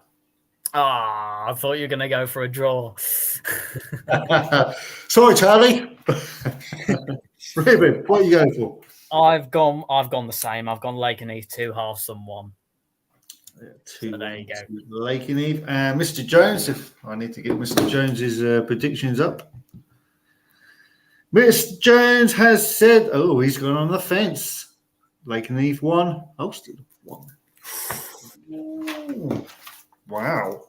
I thought you were going to go for a draw. Sorry, Charlie. Ruben, what are you going for? I've gone the same. I've gone Lakenheath 2, Halston 1. So there you go. Lakenheath. And Mr. Jones, if I need to get Mr. Jones's predictions up. Mr. Jones has said, he's gone on the fence. Lakenheath 1, Halstead 1. Ooh, wow.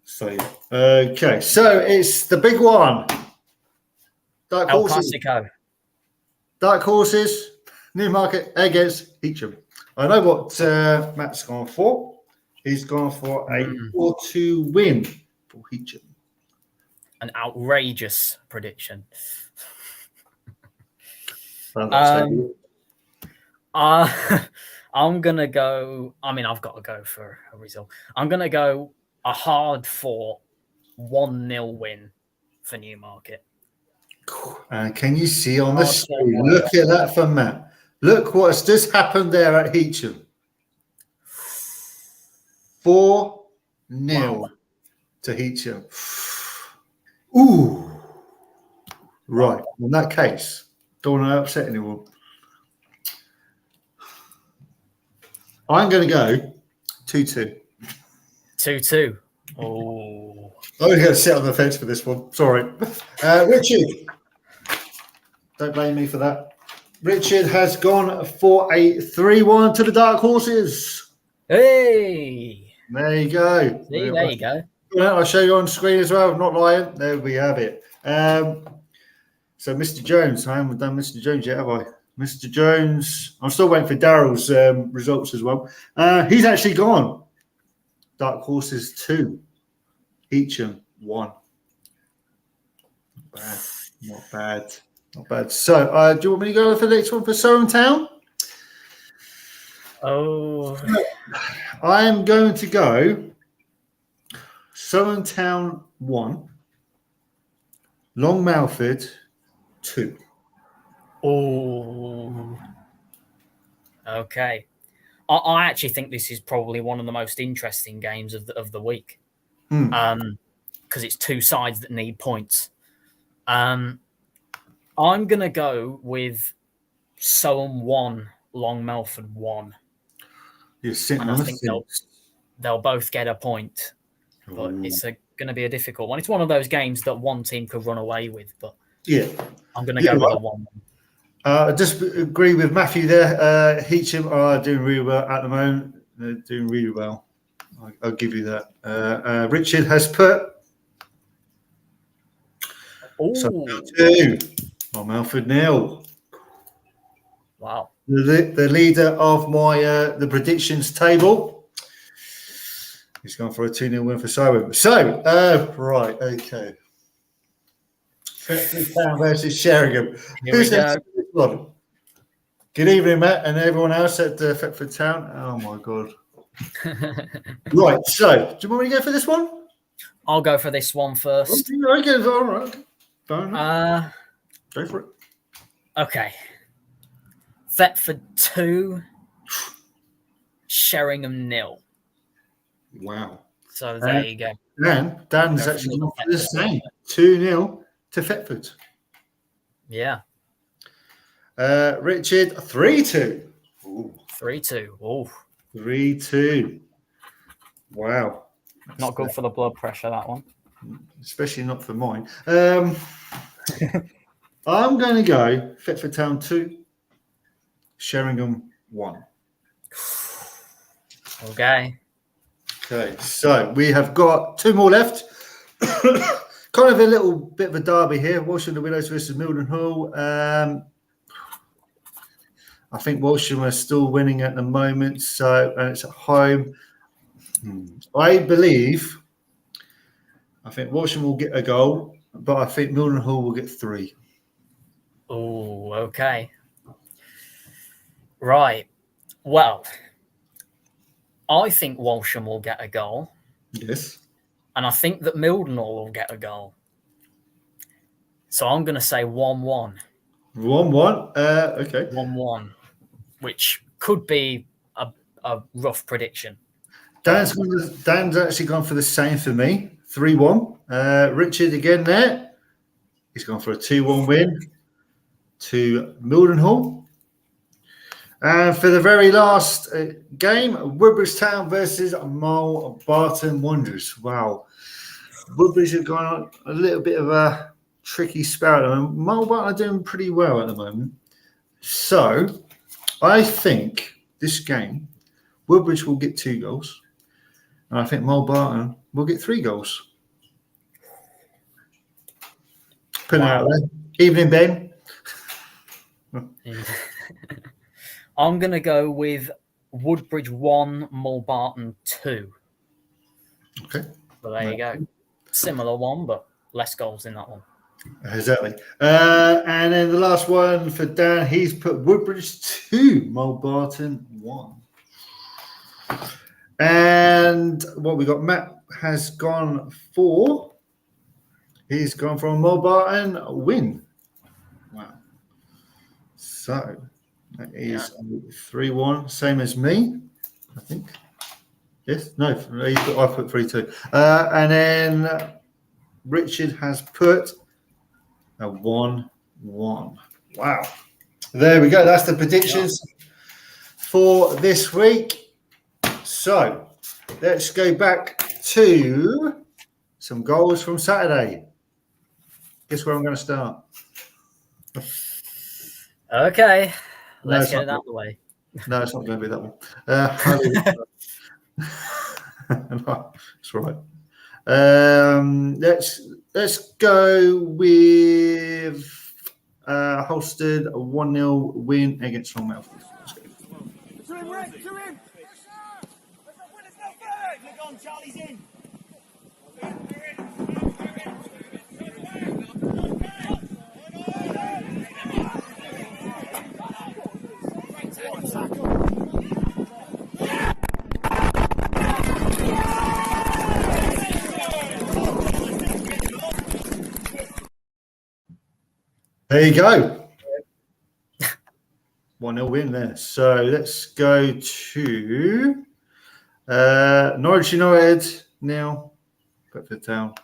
So, okay. So it's the big one. Dark El Horses. Clasico. Dark Horses, Newmarket against Heacham. I know what Matt's gone for. He's gone for a 4-2 win for Heacham. An outrageous prediction. I'm going to go. I mean, I've got to go for a result. I'm going to go a hard-fought 1-0 win for Newmarket. Can you see on the screen? Look at that for Matt. Look what's just happened there at Heacham. 4-0 to Heacham. Ooh. Right. In that case, don't want to upset anyone. I'm going to go 2-2. 2-2. Oh. I'm going to sit on the fence for this one. Sorry. Richard. Don't blame me for that. Richard has gone for a 3-1 to the Dark Horses. Hey. There you go. See, there you go. I'll show you on screen as well. Not lying. There we have it. So, Mr. Jones. I haven't done Mr. Jones yet, have I? Mr. Jones. I'm still waiting for Daryl's results as well. He's actually gone. Dark Horses 2. Heacham 1. Not bad. Not bad. So, do you want me to go for the next one for Surham Town? Oh. I'm going to go Surham Town 1, Long Malford 2. Oh. Okay. I actually think this is probably one of the most interesting games of the week. Because it's two sides that need points. I'm going to go with Surham 1, Long Melford 1. You're sitting and on I think they'll both get a point. But it's going to be a difficult one. It's one of those games that one team could run away with. But yeah, I'm going to go with a 1. I just agree with Matthew there. Heacham are doing really well at the moment. They're doing really well. I'll give you that. Richard has put 2. Long Melford 0. Wow. The leader of my the predictions table. He's gone for a 2-0 win for Surham. So, right, okay. Thetford Town versus Sheringham. Who's this one? Good evening, Matt, and everyone else at Thetford Town. Oh my God. Right, so do you want me to go for this one? I'll go for this one first. Okay, all right. Go for it. Okay. Thetford 2, Sheringham 0. Wow. So there you go. Dan's actually gone for the same. 2-0 to Thetford. Yeah. Richard, 3-2. 3-2. Oh. 3-2. Wow. Not good for the blood pressure, that one. Especially not for mine. I'm going to go Thetford Town 2, Sheringham 1. Okay. Okay, so we have got 2 more left. kind of a little bit of a derby here. Walsham the Willows versus Mildenhall. I think Walsham are still winning at the moment, so and it's at home. I think Walsham will get a goal, but I think Mildenhall will get 3. Oh, okay. Right. Well, I think Walsham will get a goal. Yes. And I think that Mildenhall will get a goal. So I'm going to say 1-1. 1-1. Okay. 1-1, which could be a rough prediction. Dan's actually gone for the same for me. 3-1. Richard again there. He's gone for a 2-1 win to Mildenhall. And for the very last game, Woodbridge Town versus Mull Barton Wanderers. Wow. Woodbridge have gone on a little bit of a tricky spell. I mean, Mull Barton are doing pretty well at the moment. So I think this game, Woodbridge will get 2 goals. And I think Mull Barton will get 3 goals. Put it out there. Evening, Ben. I'm going to go with Woodbridge 1, Mull Barton 2. Okay. So there you go. Similar one, but less goals in that one. Exactly. And then the last one for Dan, he's put Woodbridge 2, Mull Barton 1. And what we got, Matt has gone for, he's gone for a Mull Barton win. Wow. So that is 3-1, same as me, I think. Yes, no, I put 3-2. And then Richard has put a 1-1. Wow. There we go. That's the predictions for this week. So let's go back to some goals from Saturday. Guess where I'm going to start? Okay. Let's get it out of the way. No, it's not going to be that one. No, that's right. Let's go with Holsted, a 1-0 win against Long Melford. Charlie's in. There you go. 1-0 win there. So let's go to Norwich United now. Bedford Town.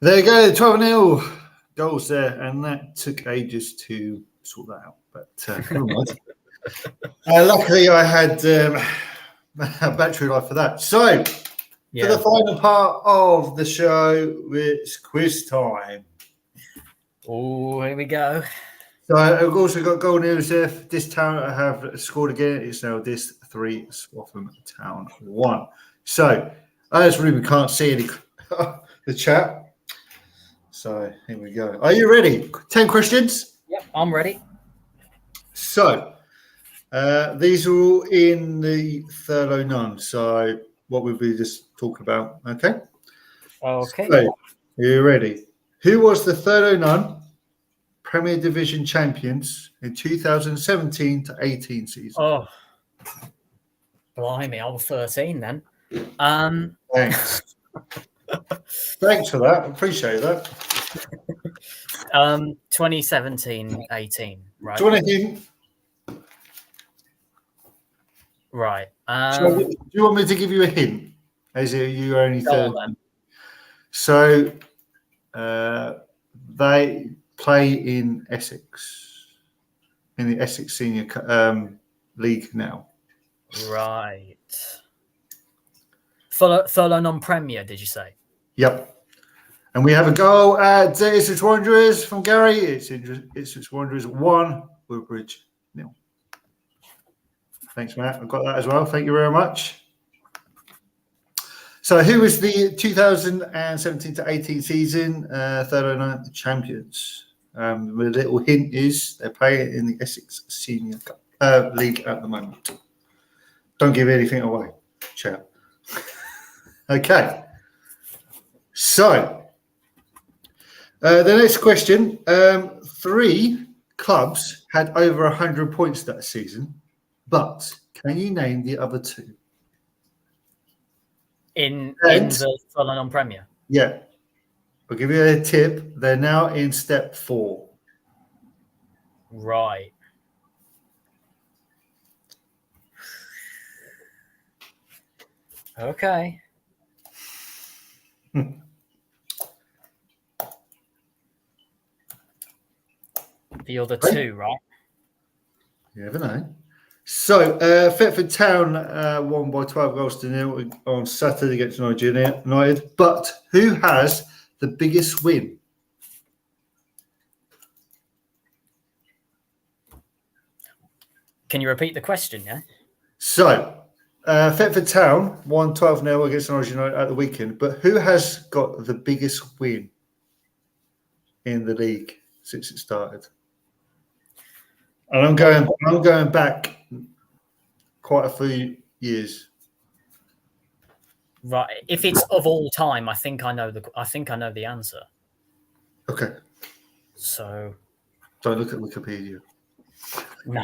There you go, 12-0 goals there, and that took ages to sort that out. But never mind. Luckily, I had battery life for that. So, for the final part of the show, it's quiz time. Oh, here we go. So, I've also got goal news there. This town I have scored again. It's now this 3, Swaffham Town 1. So, as Ruben can't see any the chat. So here we go. Are you ready? 10 questions? Yep, I'm ready. So these are all in the Thurlow None. So what we'll be just talking about. Okay. Okay. So, are you ready? Who was the Thurlow None Premier Division champions in 2017 to 18 season? Oh, blimey, I was 13 then. Thanks. Thanks for that. Appreciate that. 2017-18, right? Do you want anything? Right. Do you want me to give you a hint? As you only third. So they play in Essex, in the Essex Senior League now. Right. Thurlow non-Premier, did you say? Yep. And we have a goal at Ipswich Wanderers from Gary. It's Ipswich Wanderers 1, Woodbridge 0. Thanks, Matt. I've got that as well. Thank you very much. So, who was the 2017 to 18 season Thurlow None champions? The little hint is they're playing in the Essex Senior League at the moment. Don't give anything away, chat. Okay. So, the next question. 3 clubs had over 100 points that season, but can you name the other 2? In the Thurlow non-Premier? Yeah. I'll give you a tip. They're now in step 4. Right. Okay. The other 2, right? You never know. So, Thetford Town won by 12 goals to 0 on Saturday against Nigeria United. But who has the biggest win? Can you repeat the question, yeah? So, Thetford Town won 12-0 against Nigeria United at the weekend. But who has got the biggest win in the league since it started? And I'm going back quite a few years. Right. If it's of all time, I think I know the answer. Okay. So Don't look at Wikipedia. no.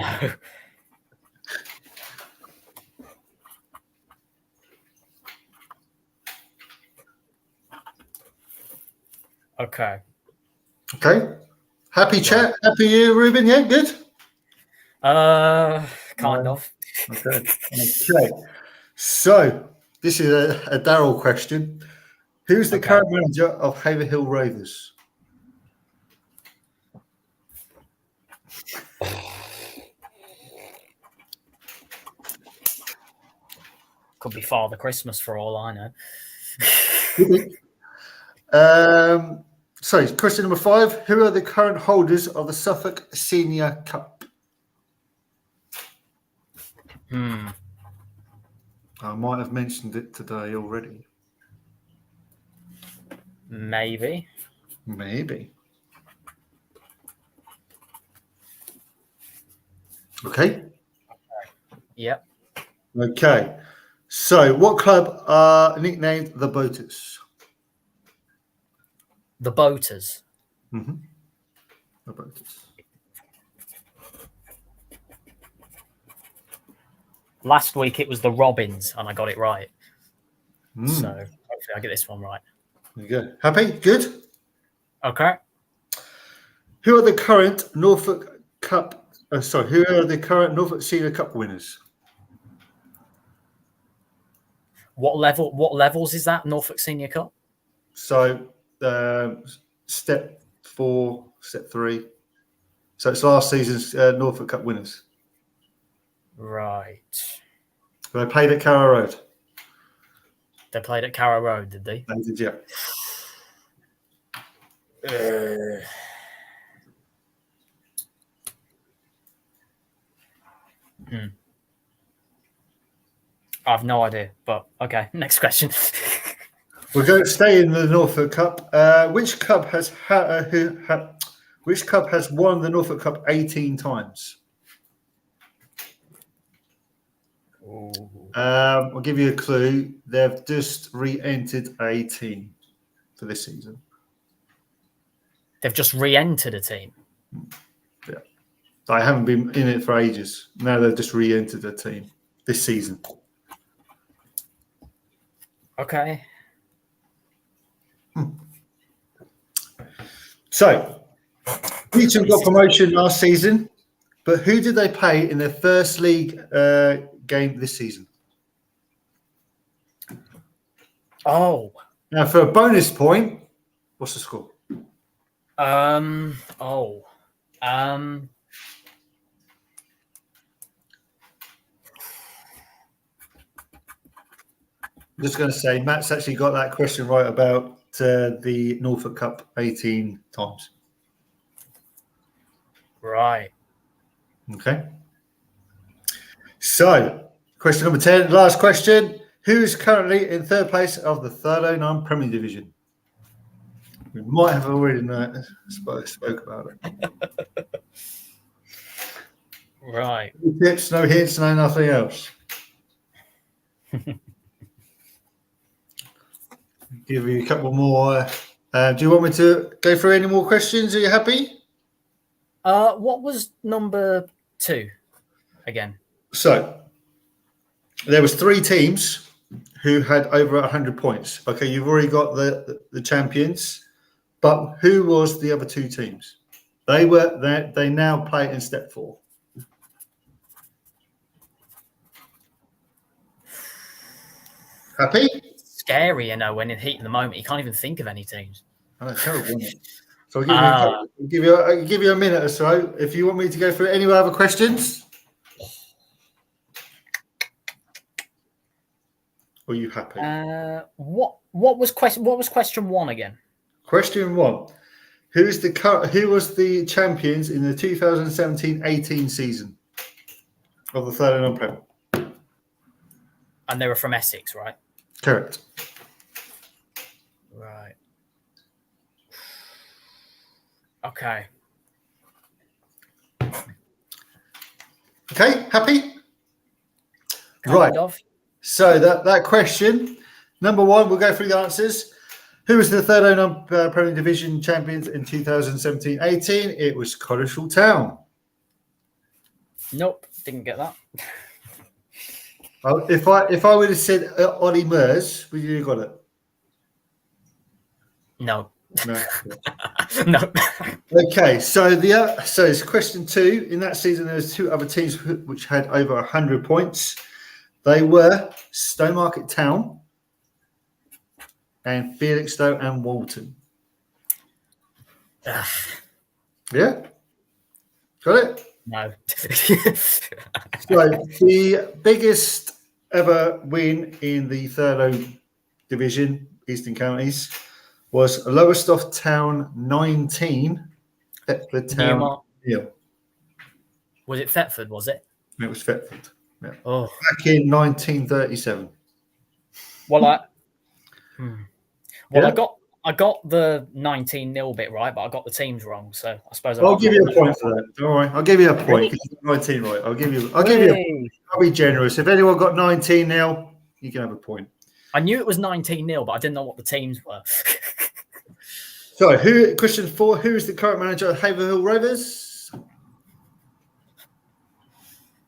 Okay. Okay. Happy chat. Happy you, Ruben. Yeah, good. Kind of. Okay. Okay. So this is a Daryl question. Who's the current manager of Haverhill Rovers? Could be Father Christmas for all I know. Sorry, question number 5. Who are the current holders of the Suffolk Senior Cup? I might have mentioned it today already. Maybe. Okay. Yep. Okay. So, what club are nicknamed the Boaters? The Boaters. Mm-hmm. The Boaters. Last week it was the Robins, and I got it right. So hopefully I get this one right. There you go. Happy? Good? Okay. Who are the current Norfolk Cup? Who are the current Norfolk Senior Cup winners? What levels is that? Norfolk Senior Cup? So, step 4, step 3. So it's last season's Norfolk Cup winners. Right. They played at Carrow Road. They played at Carrow Road, did they? They did, yeah. I have no idea, but okay. Next question. We're going to stay in the Norfolk Cup. Which club has won the Norfolk Cup 18 times? I'll give you a clue. They've just re-entered a team for this season. They've just re-entered a team. Yeah, they haven't been in it for ages. Now they've just re-entered a team this season. Okay. So, Beecham got promotion last season, but who did they play in their first league game this season? Oh. Now, for a bonus point, what's the score? I'm just going to say, Matt's actually got that question right about the Norfolk Cup 18 times. Right. Okay. So, question number 10, last question. Who is currently in third place of the 309 Premier Division? We might have already spoke about it. Right. No tips, no hints, no nothing else. Give you a couple more. Do you want me to go through any more questions? Are you happy? What was number 2 again? So, there was 3 teams who had over 100 points. Okay, you've already got the champions, but who was the other 2 teams? They now play in step 4. Happy? Scary, when in heat in the moment, you can't even think of any teams. I know, terrible, isn't it? So I'll give you a minute or so. If you want me to go through any other questions, or are you happy? What was question 1 again? Question 1: Who was the champions in the 2017-18 season of the third and Prem? And they were from Essex, right? Correct. Right. Okay. Okay, happy? Kind Right. of. So that question, number 1, we'll go through the answers. Who was the third Premier Division champions in 2017-18? It was Cotteshall Town. Nope, didn't get that. If I would have said Ollie Mers, would you have got it? No. No. No. Okay, so it's question 2. In that season, there was 2 other teams which had over 100 points. They were Stowmarket Town and Felixstowe and Walton. Yeah? Got it? No. So the biggest ever win in the third division, Eastern Counties, was Lowestoft Town 19, Thetford Town Newmark. 0. Was it Thetford? Was it? It was Thetford. Yeah. Oh, Back in 1937. well, Yeah. I got the 19-0 bit right, but I got the teams wrong. So I suppose I'll give you a point for that. Don't worry. I'll give you a point. Really? 'Cause you got 19 right. I'll give you. I'll be generous. If anyone got 19 now, you can have a point. I knew it was 19-0, but I didn't know what the teams were. So, question 4, who is the current manager of Haverhill Rovers?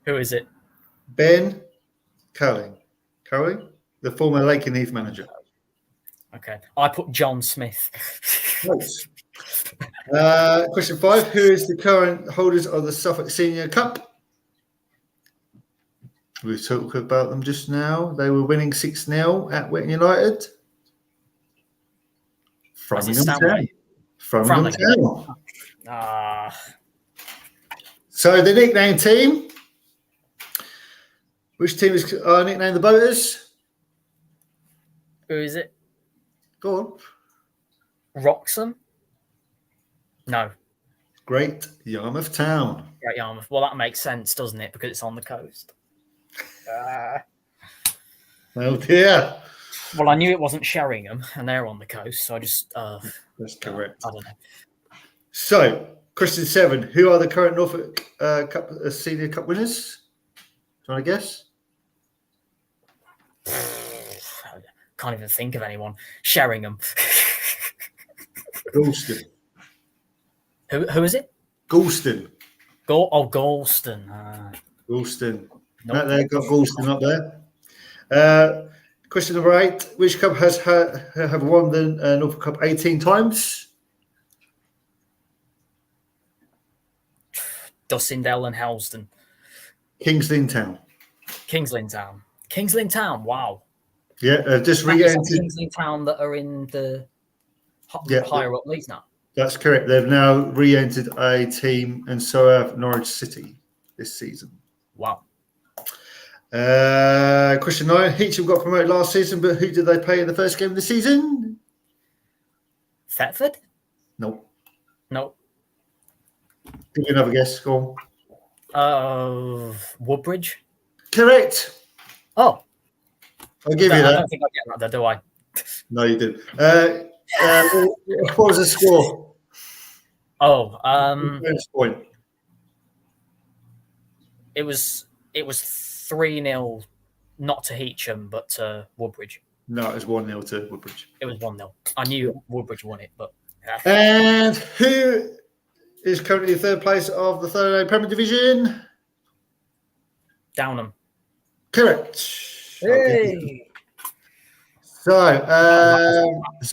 Who is it? Ben Cowling, the former Lake and Heath manager. Okay, I put John Smith. Nice. Question 5, who is the current holders of the Suffolk Senior Cup? We talked about them just now. They were winning 6-0 at Whetton United. Framingham Town. Framingham Town. So the nickname team. Which team is nicknamed the Boaters? Who is it? Go on. Wroxham? No. Great Yarmouth Town. Great Yarmouth. Well, that makes sense, doesn't it? Because it's on the coast. Oh dear. Well, I knew it wasn't Sheringham, and they're on the coast, so I just. That's correct. I don't know. So, question 7. Who are the current Norfolk Cup Senior Cup winners? Do you want to guess? Can't even think of anyone. Sheringham. Galston. Who is it? Galston. Galston. Galston. Nope. Right there, got Galston up there. Question number 8. Which club have won the Norfolk Cup 18 times? Dussindale and Helston. Kings Lynn Town. Kings Lynn Town. Kings Lynn Town. Wow. Yeah, just That's re-entered. Kings Lynn Town that are in the higher up leagues now. That's correct. They've now re-entered a team, and so have Norwich City this season. Wow. Question 9. Heacham got promoted last season, but who did they play in the first game of the season? Thetford? Nope. No. Give me another guess. Go on. Woodbridge? Correct. Oh. I'll give you I that. don't think I get that, though, do I? No, you did. What was the score? Oh, First point. it was 3-0, not to Heacham, but to Woodbridge. No, it was 1-0 to Woodbridge. It was 1-0. I knew Woodbridge won it, but And who is currently in third place of the third Premier Division? Downham. Correct. Hey. So,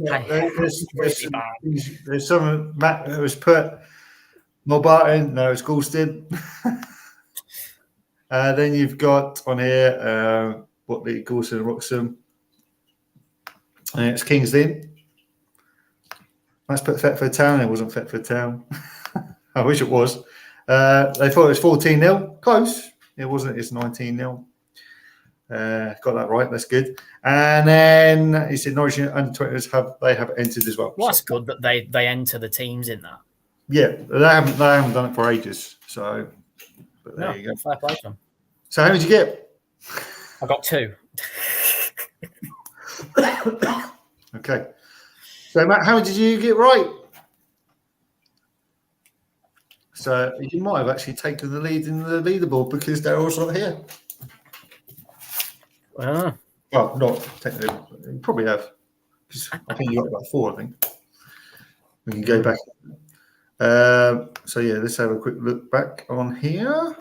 Really bad. there's some Matt that was put Mulbarton. No, it's Galston. Then you've got on here Botley, Galston, and Wroxham. And it's Kings Lynn. Let's put Thetford Town. It wasn't Thetford Town. I wish it was. They thought it was 14-0. Close. It wasn't. It's 19-0. Got that right. That's good. And then he said Norwich under 20s have entered as well. Well, that's good that they enter the teams in that. Yeah, they haven't done it for ages. So, but there you go. Fair play to them. So how did you get? I got 2. Okay. So Matt, how did you get right? So you might have actually taken the lead in the leaderboard because they're also here. Well, not technically. You probably have. Because I think you got about 4, I think. We can go back. So, yeah, let's have a quick look back on here.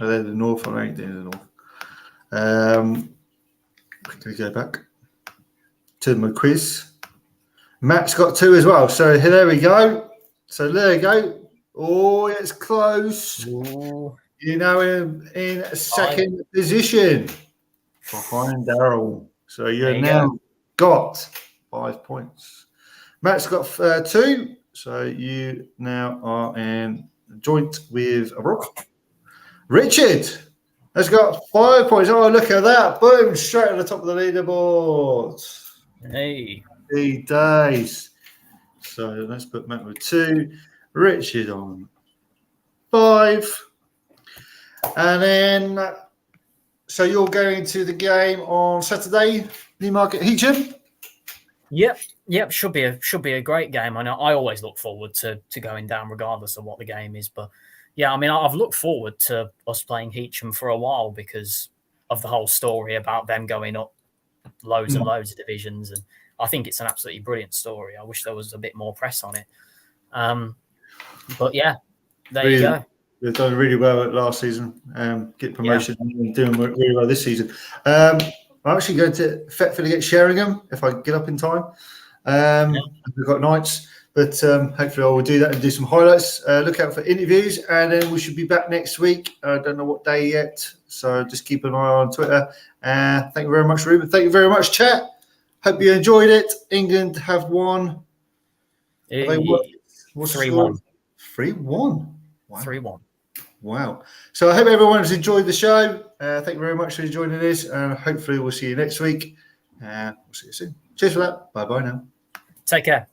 Oh, they're the north. I ain't doing the north. Quickly go back to my quiz. Matt's got 2 as well. So, there we go. So, there you go. Oh, it's close. Ooh. You're now in second position behind Daryl. So you've now got 5 points. Matt's got 2. So you now are in joint with Richard. Has got 5 points. Oh, look at that. Boom, straight at the top of the leaderboard. Hey. 3 days. So let's put Matt with 2. Richard on 5. And then, so you're going to the game on Saturday, Newmarket Heacham? Yep. Should be a great game. I know I always look forward to going down regardless of what the game is. But yeah, I mean, I've looked forward to us playing Heacham for a while because of the whole story about them going up loads and loads of divisions. And I think it's an absolutely brilliant story. I wish there was a bit more press on it. But yeah, there you go. They've done really well last season. Get promotion and doing really well this season. I'm actually going to Thetford against Sheringham if I get up in time. We've got nights, but hopefully I will do that and do some highlights. Look out for interviews, and then we should be back next week. I don't know what day yet, so just keep an eye on Twitter. Thank you very much, Ruben. Thank you very much, chat. Hope you enjoyed it. England have won. 3-1. 3-1. Wow. 3-1. Wow. So I hope everyone has enjoyed the show. Thank you very much for joining us, and hopefully we'll see you next week. We'll see you soon. Cheers for that. Bye-bye now. Take care.